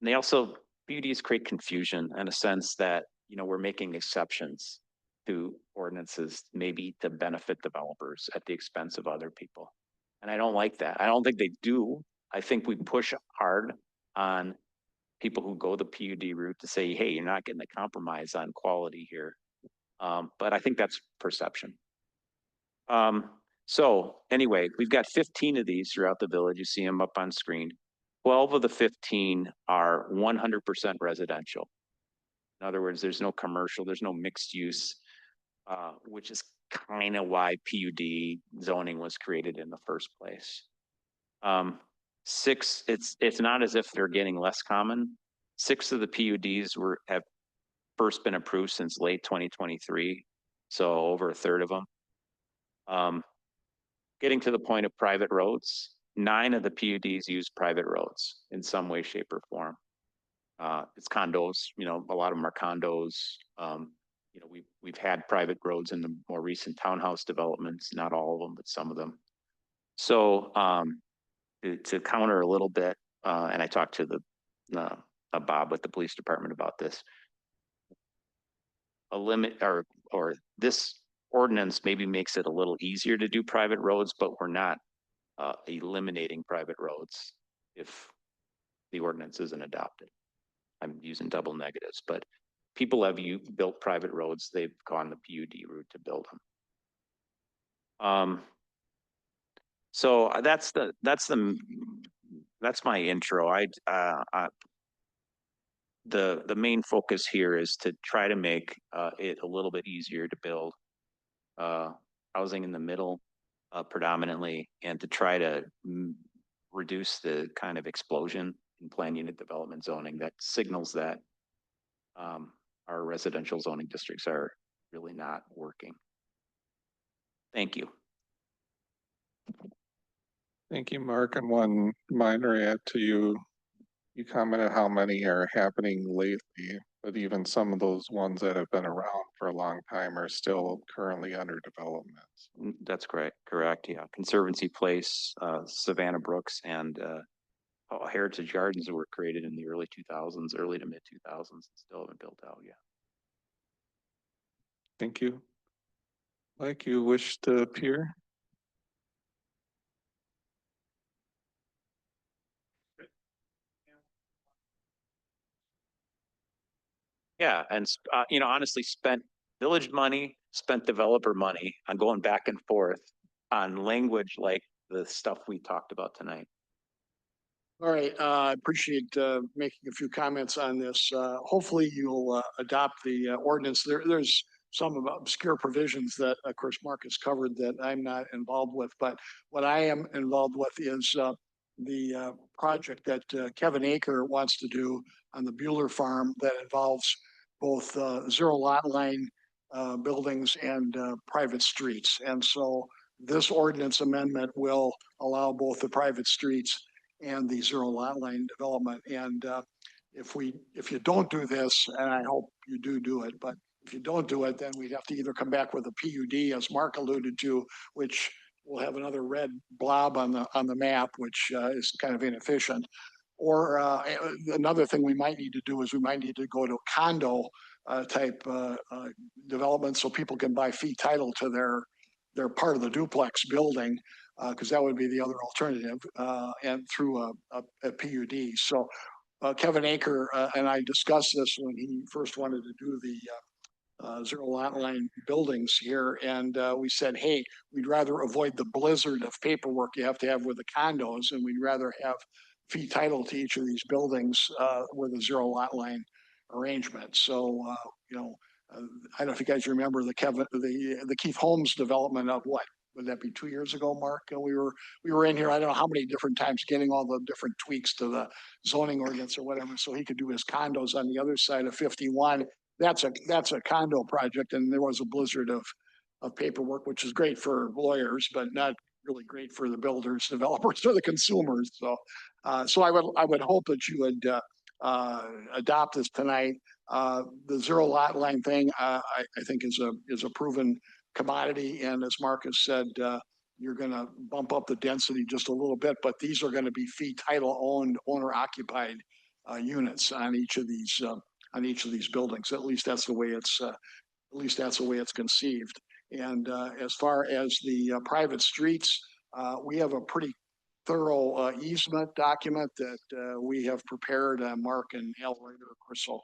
they also PUDs create confusion in a sense that, you know, we're making exceptions to ordinances, maybe to benefit developers at the expense of other people. And I don't like that. I don't think they do. I think we push hard on people who go the PUD route to say, hey, you're not getting a compromise on quality here. But I think that's perception. So anyway, we've got 15 of these throughout the village. You see them up on screen. 12 of the 15 are 100% residential. In other words, there's no commercial, there's no mixed use, which is kind of why PUD zoning was created in the first place. 6, it's not as if they're getting less common. 6 of the PUDs have first been approved since late 2023, so over a third of them. Getting to the point of private roads, 9 of the PUDs use private roads in some way, shape, or form. It's condos, you know, a lot of them are condos. You know, we've had private roads in the more recent townhouse developments, not all of them, but some of them. So to counter a little bit, and I talked to Bob with the police department about this, a limit or this ordinance maybe makes it a little easier to do private roads, but we're not eliminating private roads if the ordinance isn't adopted. I'm using double negatives, but people have built private roads. They've gone the PUD route to build them. So that's my intro. The main focus here is to try to make it a little bit easier to build housing in the middle predominantly, and to try to reduce the kind of explosion in planned unit development zoning that signals that our residential zoning districts are really not working. Thank you. Thank you, Mark. And one minor add to you. You commented how many are happening lately, but even some of those ones that have been around for a long time are still currently under development. That's correct. Yeah. Conservancy Place, Savannah Brooks, and Heritage Gardens were created in the early 2000s, early to mid 2000s, and still haven't built out yet. Thank you. Mike, you wish to appear? Yeah, and you know, honestly, spent village money, spent developer money on going back and forth on language like the stuff we talked about tonight. All right, I appreciate making a few comments on this. Hopefully you'll adopt the ordinance. There's some obscure provisions that, of course, Mark has covered that I'm not involved with, but what I am involved with is the project that Kevin Aker wants to do on the Bueller Farm that involves both zero lot line buildings and private streets. And so this ordinance amendment will allow both the private streets and the zero lot line development. And if you don't do this, and I hope you do it, but if you don't do it, then we'd have to either come back with a PUD, as Mark alluded to, which will have another red blob on the map, which is kind of inefficient. Or another thing we might need to do is we might need to go to condo type development so people can buy fee title to their part of the duplex building, because that would be the other alternative, and through a PUD. So Kevin Aker and I discussed this when he first wanted to do the zero lot line buildings here, and we said, hey, we'd rather avoid the blizzard of paperwork you have to have with the condos, and we'd rather have fee title to each of these buildings with a zero lot line arrangement. So you know, I don't know if you guys remember the Keith Holmes development of what would that be 2 years ago, Mark? And we were in here, I don't know how many different times, getting all the different tweaks to the zoning ordinance or whatever, so he could do his condos on the other side of 51. That's a condo project, and there was a blizzard of paperwork, which is great for lawyers, but not really great for the builders, developers, or the consumers. So, so I would hope that you would adopt this tonight. The zero lot line thing, I think is a proven commodity, and as Marcus said, you're going to bump up the density just a little bit, but these are going to be fee title owned, owner occupied units on each of these buildings. At least that's the way it's conceived. And as far as the private streets, we have a pretty thorough easement document that we have prepared. Mark and Al Ryder, of course, will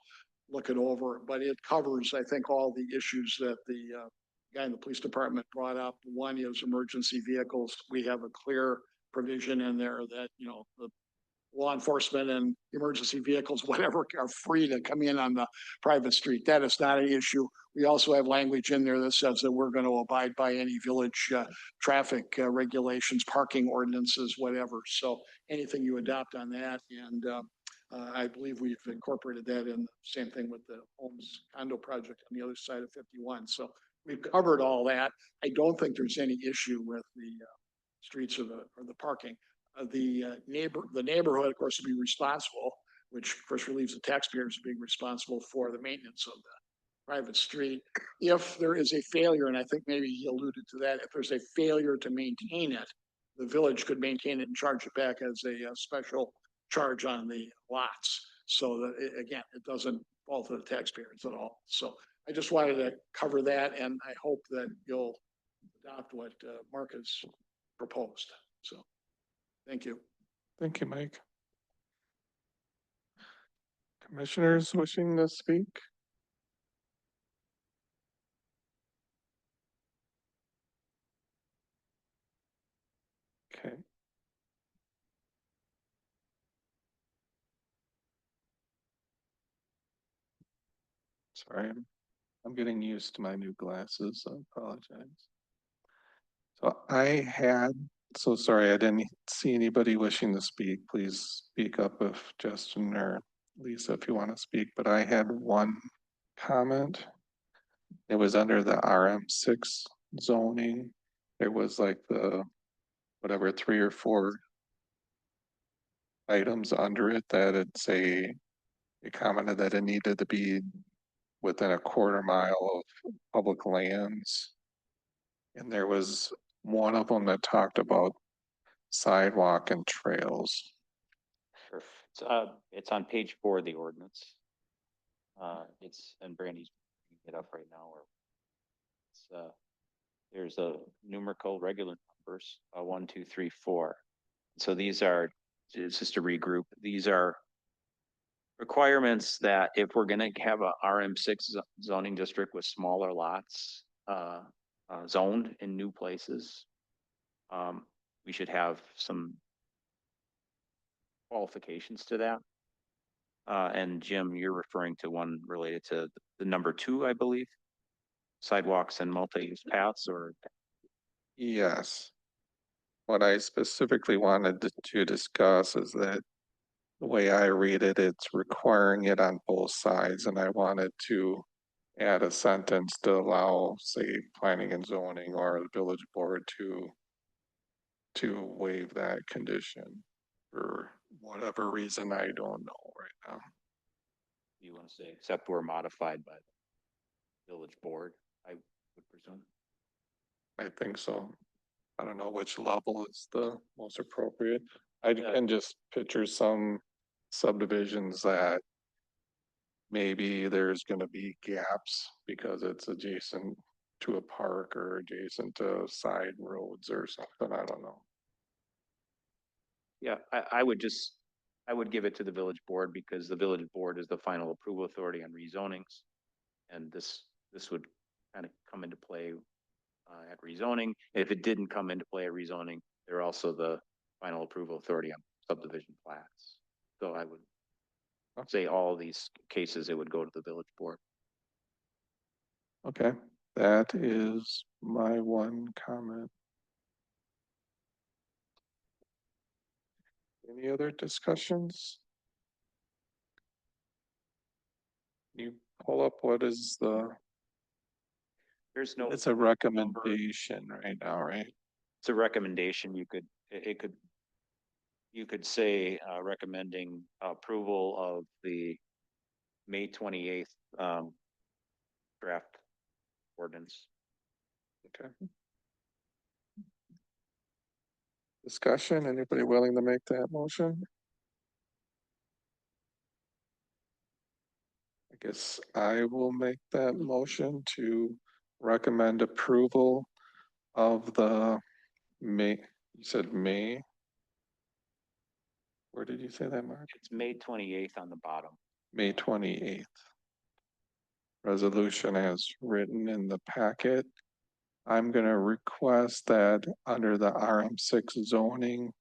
look it over, but it covers, I think, all the issues that the guy in the police department brought up. One is emergency vehicles. We have a clear provision in there that, you know, the law enforcement and emergency vehicles, whatever, are free to come in on the private street. That is not an issue. We also have language in there that says that we're going to abide by any village traffic regulations, parking ordinances, whatever. So anything you adopt on that, and I believe we've incorporated that in. Same thing with the Holmes condo project on the other side of 51. So we've covered all that. I don't think there's any issue with the streets or the parking. The neighborhood, of course, will be responsible, which of course relieves the taxpayers of being responsible for the maintenance of the private street. If there is a failure, and I think maybe he alluded to that, if there's a failure to maintain it, the village could maintain it and charge it back as a special charge on the lots. So that, again, it doesn't fall to the taxpayers at all. So I just wanted to cover that, and I hope that you'll adopt what Mark has proposed. So. Thank you. Thank you, Mike. Commissioners wishing to speak? Okay. Sorry, I'm getting used to my new glasses, so I apologize. So sorry, I didn't see anybody wishing to speak. Please speak up if Justin or Lisa, if you want to speak, but I had one comment. It was under the RM6 zoning. There was like whatever, 3 or 4 items under it that it commented that it needed to be within a 1/4 mile of public lands. And there was one of them that talked about sidewalk and trails. Sure. It's on page 4 of the ordinance. And Brandy's bringing it up right now. There's a numerical regular numbers, 1, 2, 3, 4. So these are, just to regroup, these are requirements that if we're gonna have a RM6 zoning district with smaller lots, zoned in new places, we should have some qualifications to that. And Jim, you're referring to one related to the number 2, I believe, sidewalks and multi-use paths, or? Yes. What I specifically wanted to discuss is that the way I read it, it's requiring it on both sides, and I wanted to add a sentence to allow, say, planning and zoning or the village board to waive that condition for whatever reason I don't know right now. You want to say, except we're modified by the village board, I would presume. I think so. I don't know which level is the most appropriate. I can just picture some subdivisions that maybe there's gonna be gaps because it's adjacent to a park or adjacent to side roads or something, I don't know. Yeah, I would give it to the village board, because the village board is the final approval authority on rezonings. And this would kind of come into play at rezoning. If it didn't come into play at rezoning, they're also the final approval authority on subdivision plats. So I would say all these cases, it would go to the village board. Okay, that is my one comment. Any other discussions? You pull up what is There's no. it's a recommendation right now, right? It's a recommendation. You could say recommending approval of the May 28th draft ordinance. Okay. Discussion, anybody willing to make that motion? Guess I will make that motion to recommend approval of the May, you said May? Where did you say that, Mark? It's May 28th on the bottom. May 28th. Resolution as written in the packet. I'm gonna request that under the RM6 zoning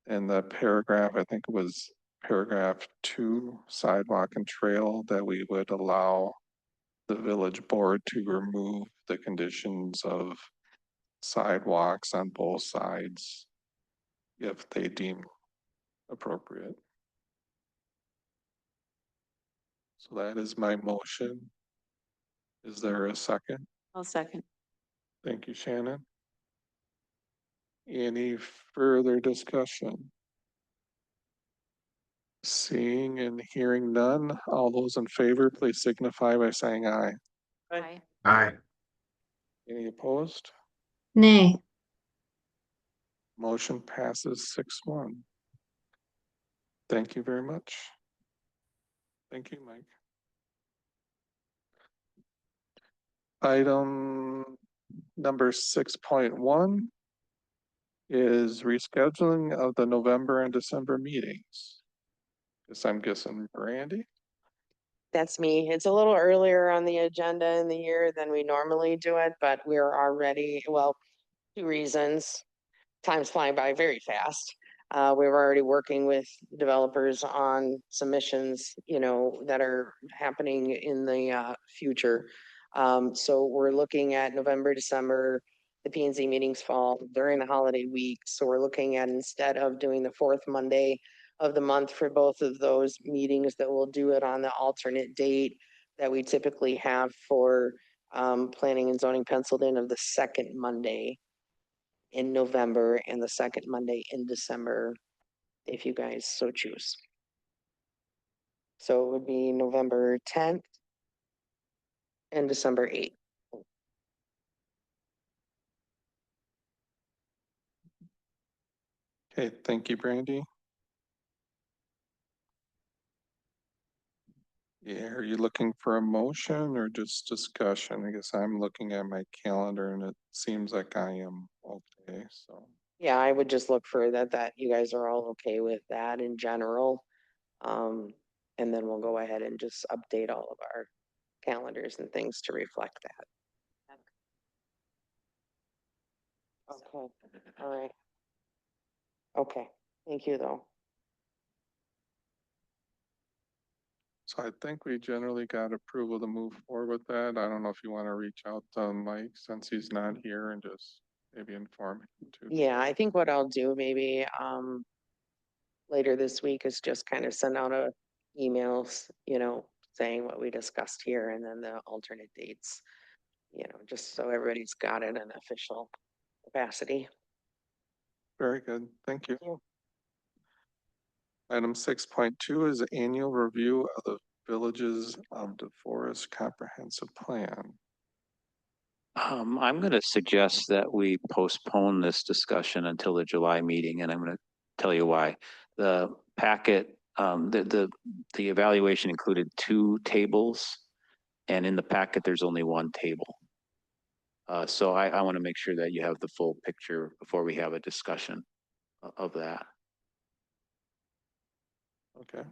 in the paragraph, I think it was paragraph 2, sidewalk and trail, that we would allow the village board to remove the conditions of sidewalks on both sides if they deem appropriate. So that is my motion. Is there a second? I'll second. Thank you, Shannon. Any further discussion? Seeing and hearing none, all those in favor, please signify by saying aye. Aye. Aye. Any opposed? Nay. Motion passes 6-1. Thank you very much. Thank you, Mike. Item number 6.1 is rescheduling of the November and December meetings. Guess I'm guessing Brandy. That's me. It's a little earlier on the agenda in the year than we normally do it, but we're already, well, 2 reasons. Time's flying by very fast. We were already working with developers on submissions, you know, that are happening in the future. So we're looking at November, December, the P and Z meetings fall during the holiday week. So we're looking at, instead of doing the 4th Monday of the month for both of those meetings, that we'll do it on the alternate date that we typically have for planning and zoning penciled in of the 2nd Monday in November and the 2nd Monday in December, if you guys so choose. So it would be November 10th and December 8th. Okay, thank you, Brandy. Yeah, are you looking for a motion or just discussion? I guess I'm looking at my calendar and it seems like I am okay, so. Yeah, I would just look for that you guys are all okay with that in general. And then we'll go ahead and just update all of our calendars and things to reflect that. Okay, all right. Okay, thank you though. So I think we generally got approval to move forward with that. I don't know if you want to reach out to Mike since he's not here and just maybe inform him too. Yeah, I think what I'll do maybe later this week is just kind of send out emails, you know, saying what we discussed here and then the alternate dates, you know, just so everybody's got it in official capacity. Very good, thank you. Yeah. Item 6.2 is annual review of the Villages of DeForest Comprehensive Plan. I'm going to suggest that we postpone this discussion until the July meeting, and I'm going to tell you why. The packet, the evaluation included 2 tables, and in the packet, there's only 1 table. So I want to make sure that you have the full picture before we have a discussion of that. Okay.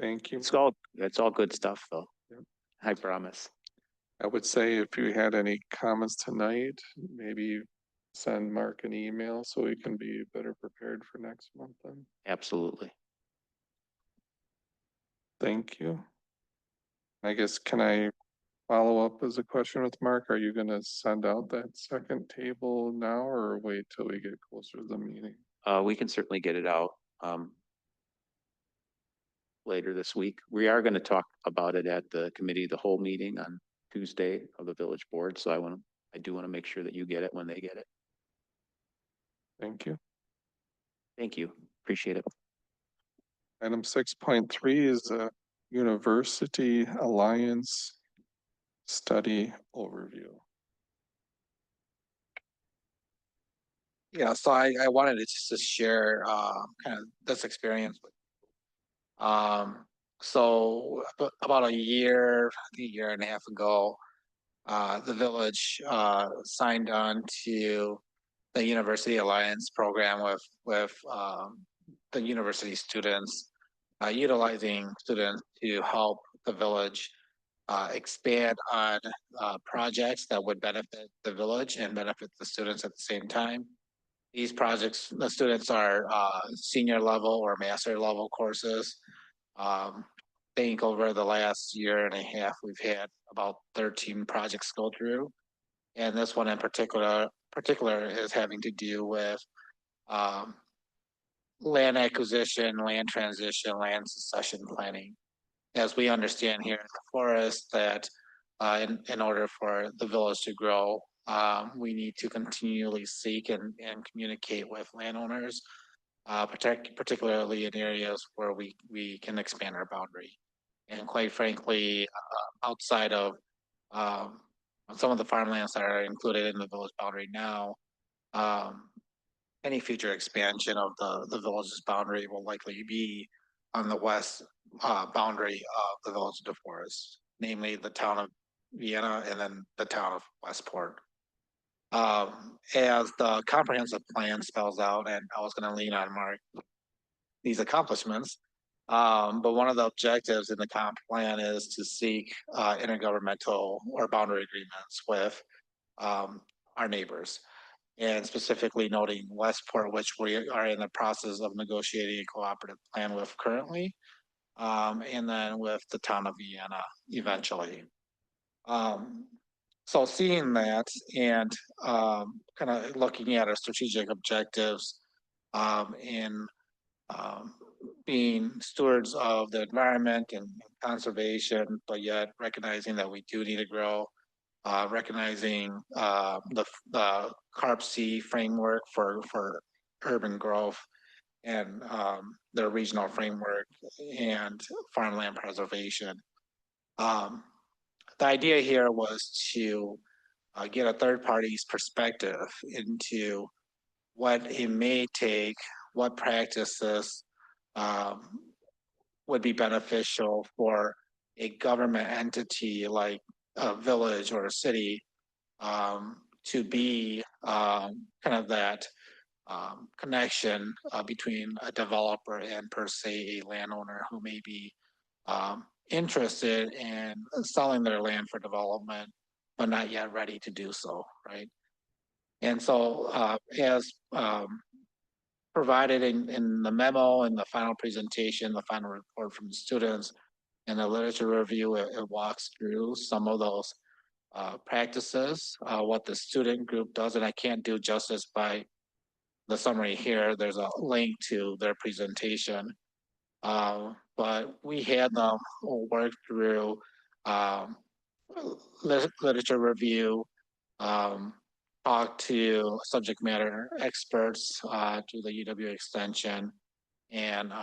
Thank you. It's all good stuff, though. Yep. I promise. I would say if you had any comments tonight, maybe send Mark an email so we can be better prepared for next month then. Absolutely. Thank you. I guess, can I follow up as a question with Mark? Are you gonna send out that second table now or wait till we get closer to the meeting? We can certainly get it out later this week. We are going to talk about it at the committee, the whole meeting on Tuesday of the village board. So I do want to make sure that you get it when they get it. Thank you. Thank you. Appreciate it. Item 6.3 is a University Alliance study overview. Yeah, so I wanted to just share kind of this experience with So about a year, I think a year and a half ago, the village signed on to the University Alliance program with the university students, utilizing students to help the village expand on projects that would benefit the village and benefit the students at the same time. These projects, the students are senior level or master level courses. I think over the last year and a half, we've had about 13 projects go through. And this one in particular is having to do with land acquisition, land transition, land succession planning. As we understand here in the forest that in order for the village to grow, we need to continually seek and communicate with landowners, particularly in areas where we can expand our boundary. And quite frankly, outside of some of the farmlands that are included in the village boundary now, any future expansion of the village's boundary will likely be on the west boundary of the village of DeForest, namely the town of Vienna and then the town of Westport. As the comprehensive plan spells out, and I was going to lean on Mark, these accomplishments, but one of the objectives in the comp plan is to seek intergovernmental or boundary agreements with our neighbors, and specifically noting Westport, which we are in the process of negotiating a cooperative plan with currently, and then with the town of Vienna eventually. So seeing that and kind of looking at our strategic objectives in being stewards of the environment and conservation, but yet recognizing that we do need to grow, recognizing the CARP-C framework for urban growth and the regional framework and farmland preservation. The idea here was to get a third party's perspective into what it may take, what practices would be beneficial for a government entity like a village or a city to be kind of that connection between a developer and per se a landowner who may be interested in selling their land for development, but not yet ready to do so, right? And so as provided in the memo and the final presentation, the final report from the students and the literature review, it walks through some of those practices, what the student group does, and I can't do justice by the summary here. There's a link to their presentation, but we had them work through literature review, talk to subject matter experts through the UW extension and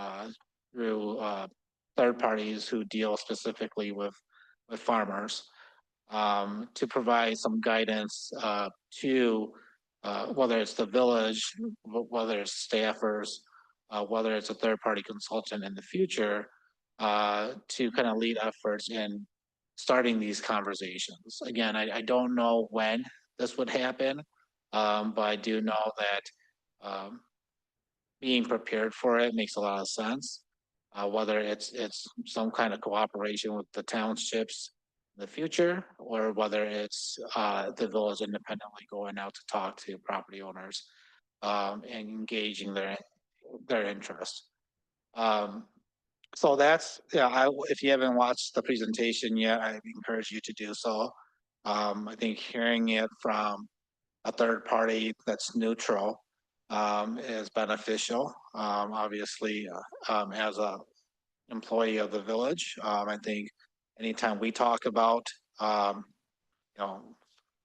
through third parties who deal specifically with farmers to provide some guidance to whether it's the village, whether it's staffers, whether it's a third party consultant in the future to kind of lead efforts in starting these conversations. Again, I don't know when this would happen, but I do know that being prepared for it makes a lot of sense. Whether it's some kind of cooperation with the townships in the future, or whether it's the village independently going out to talk to property owners and engaging their interest. So that's, yeah, if you haven't watched the presentation yet, I encourage you to do so. I think hearing it from a third party that's neutral is beneficial. Obviously, as a employee of the village, I think anytime we talk about,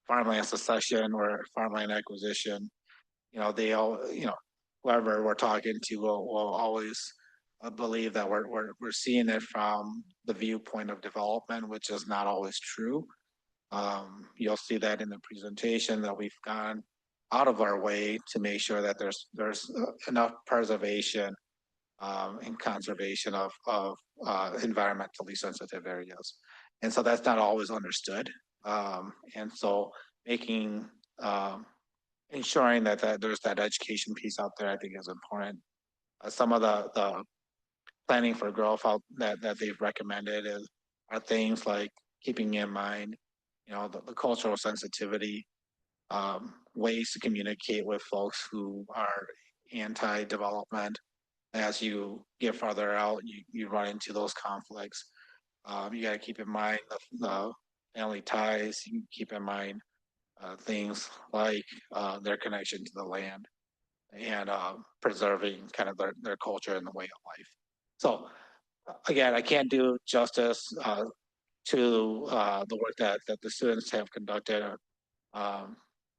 farmland succession or farmland acquisition, they all, whoever we're talking to will always believe that we're seeing it from the viewpoint of development, which is not always true. You'll see that in the presentation that we've gone out of our way to make sure that there's enough preservation and conservation of environmentally sensitive areas. And so that's not always understood. And so making, ensuring that there's that education piece out there, I think is important. Some of the planning for growth out that they've recommended are things like keeping in mind, you know, the cultural sensitivity, ways to communicate with folks who are anti-development. As you get farther out, you run into those conflicts. You got to keep in mind the family ties. You keep in mind things like their connection to the land and preserving kind of their culture and the way of life. So again, I can't do justice to the work that the students have conducted.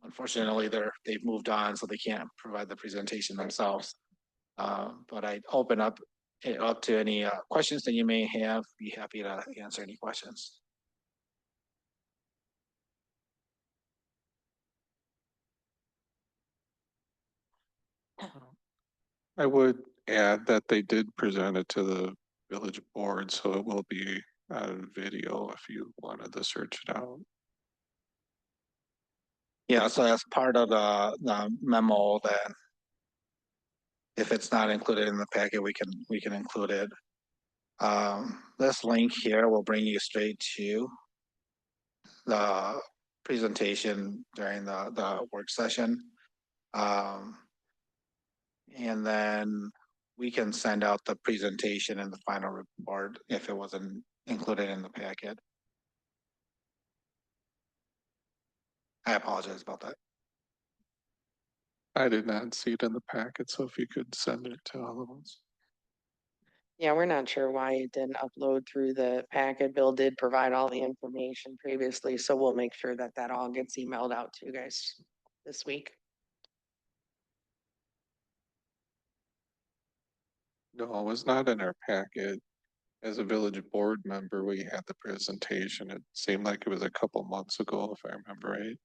Unfortunately, they've moved on, so they can't provide the presentation themselves. But I open up it up to any questions that you may have. Be happy to answer any questions. I would add that they did present it to the village board, so it will be on video if you wanted to search it out. Yeah, so that's part of the memo that if it's not included in the packet, we can include it. This link here will bring you straight to the presentation during the work session. And then we can send out the presentation and the final report if it wasn't included in the packet. I apologize about that. I did not see it in the packet, so if you could send it to all of us. Yeah, we're not sure why it didn't upload through the packet. Bill did provide all the information previously, so we'll make sure that that all gets emailed out to you guys this week. No, it was not in our packet. As a village board member, we had the presentation. It seemed like it was a couple months ago, if I remember right.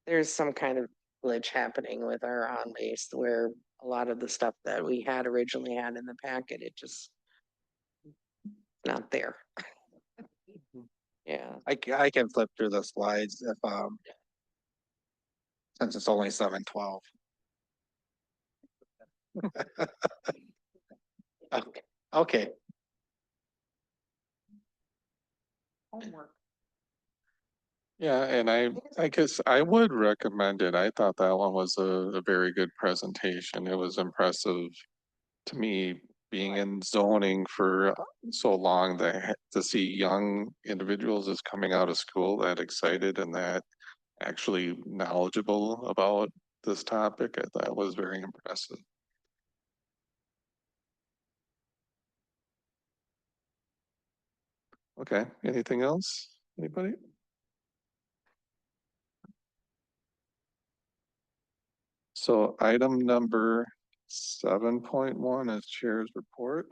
There's some kind of glitch happening with our on base where a lot of the stuff that we had originally had in the packet, it just not there. Yeah. I can flip through the slides if since it's only 7:12. Okay. Okay. Homework. Yeah, and I guess I would recommend it. I thought that one was a very good presentation. It was impressive to me, being in zoning for so long, that to see young individuals is coming out of school that excited and that actually knowledgeable about this topic. I thought was very impressive. Okay, anything else? Anybody? So item number 7.1 is chair's report.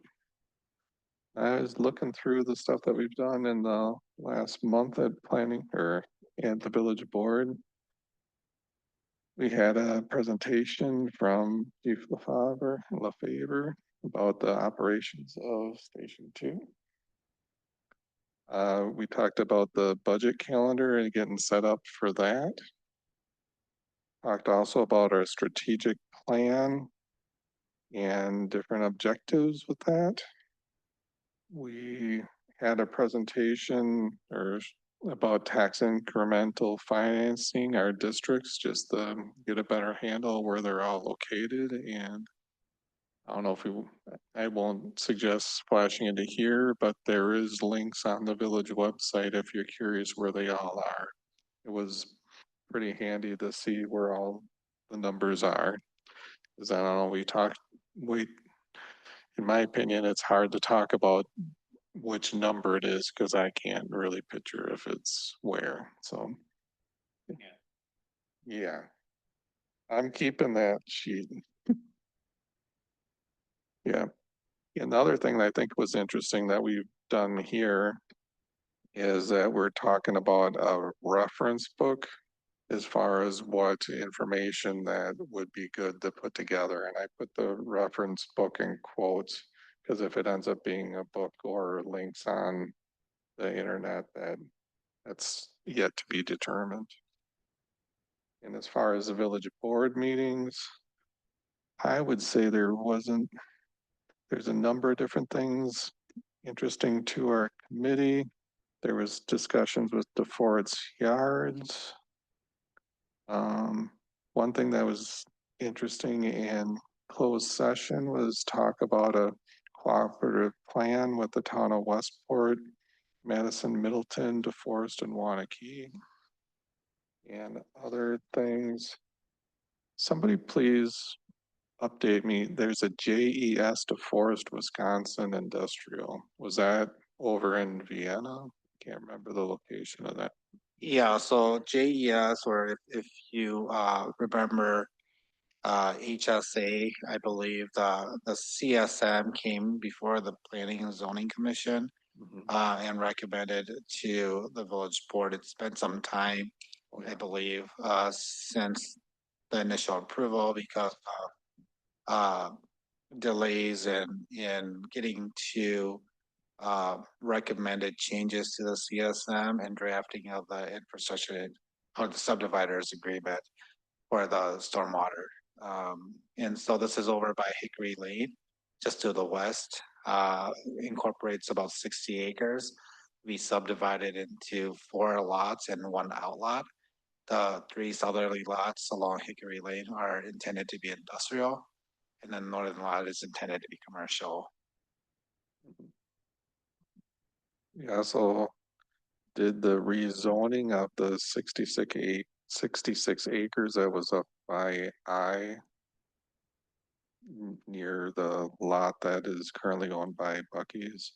I was looking through the stuff that we've done in the last month at planning or at the village board. We had a presentation from Chief Lefevre about the operations of Station 2. We talked about the budget calendar and getting set up for that. Talked also about our strategic plan and different objectives with that. We had a presentation about tax incremental financing our districts, just to get a better handle where they're all located. And I don't know if I won't suggest splashing into here, but there is links on the village website if you're curious where they all are. It was pretty handy to see where all the numbers are. Because I don't know, in my opinion, it's hard to talk about which number it is because I can't really picture if it's where. So yeah, I'm keeping that sheet. Yeah. And the other thing that I think was interesting that we've done here is that we're talking about a reference book as far as what information that would be good to put together. And I put the reference book in quotes, because if it ends up being a book or links on the internet, that's yet to be determined. And as far as the village board meetings, I would say there's a number of different things interesting to our committee. There was discussions with DeForest Yards. One thing that was interesting in closed session was talk about a cooperative plan with the town of Westport, Madison, Middleton, DeForest, and Wanakee. And other things. Somebody please update me. There's a JES DeForest, Wisconsin industrial. Was that over in Vienna? Can't remember the location of that. Yeah, so JES, or if you remember HSA, I believe the CSM came before the Planning and Zoning Commission and recommended to the village board. It's been some time, I believe, since the initial approval because of delays in getting to recommended changes to the CSM and drafting of the infrastructure or the subdividers agreement for the stormwater. And so this is over by Hickory Lane, just to the west, incorporates about 60 acres. We subdivided into 4 lots and 1 outlot. The 3 southerly lots along Hickory Lane are intended to be industrial, and then the northern lot is intended to be commercial. Yeah, so did the rezoning of the 66 acres that was up by near the lot that is currently owned by Bucky's.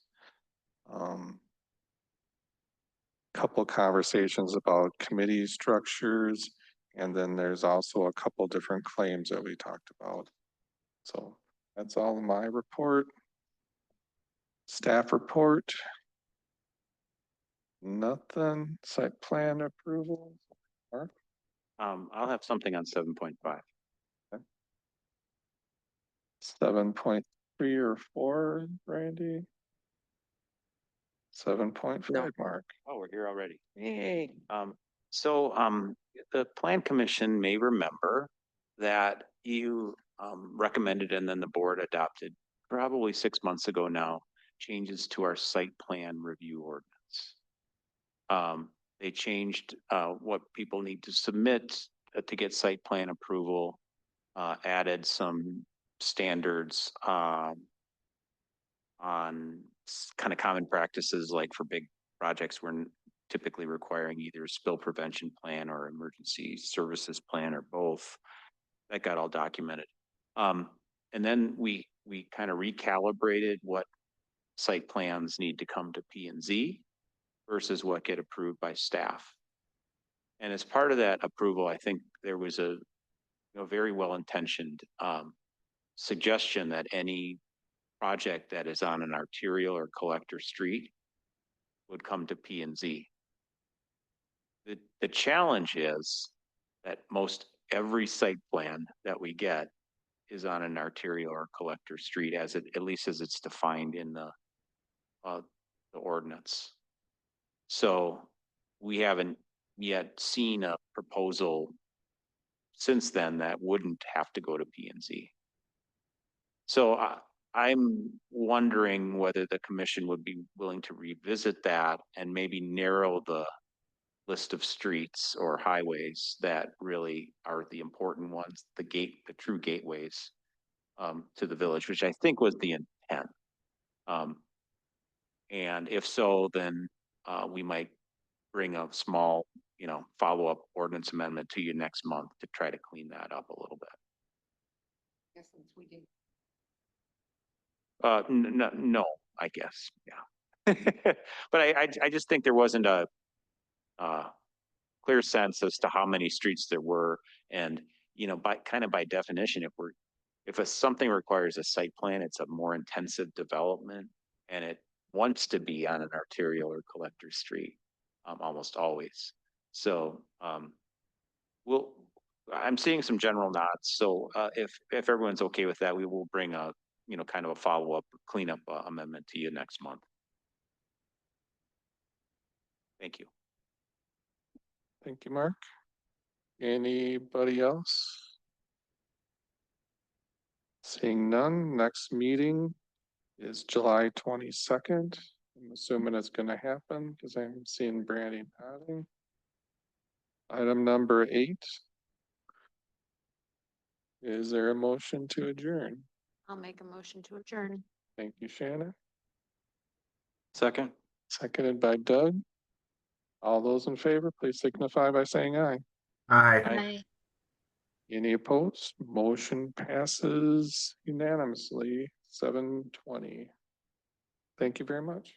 Couple conversations about committee structures, and then there's also a couple different claims that we talked about. So that's all in my report. Staff report. Nothing. Site plan approval. Mark? I'll have something on 7.5. 7.3 or 4, Randy? 7.5, Mark. Oh, we're here already. Yay. The Plan Commission may remember that you recommended and then the board adopted probably 6 months ago now, changes to our site plan review ordinance. They changed what people need to submit to get site plan approval, added some standards on kind of common practices, like for big projects, we're typically requiring either a spill prevention plan or emergency services plan or both. That got all documented. And then we kind of recalibrated what site plans need to come to P&Z versus what get approved by staff. And as part of that approval, I think there was a very well-intentioned suggestion that any project that is on an arterial or collector street would come to P&Z. The challenge is that most every site plan that we get is on an arterial or collector street, at least as it's defined in the ordinance. So we haven't yet seen a proposal since then that wouldn't have to go to P&Z. So I'm wondering whether the commission would be willing to revisit that and maybe narrow the list of streets or highways that really are the important ones, the true gateways to the village, which I think was the intent. And if so, then we might bring a small, follow-up ordinance amendment to you next month to try to clean that up a little bit. Yes, since we did. No, I guess, yeah. But I just think there wasn't a clear sense as to how many streets there were, and by definition, if something requires a site plan, it's a more intensive development, and it wants to be on an arterial or collector street, almost always. So Well, I'm seeing some general nods, so if everyone's okay with that, we will bring a, you know, kind of a follow-up cleanup amendment to you next month. Thank you. Thank you, Mark. Anybody else? Seeing none, next meeting is July 22nd. I'm assuming it's gonna happen because I'm seeing Brandy nodding. Item number 8. Is there a motion to adjourn? I'll make a motion to adjourn. Thank you, Shannon. Second. Seconded by Doug. All those in favor, please signify by saying aye. Aye. Any opposed? Motion passes unanimously, 7:20. Thank you very much.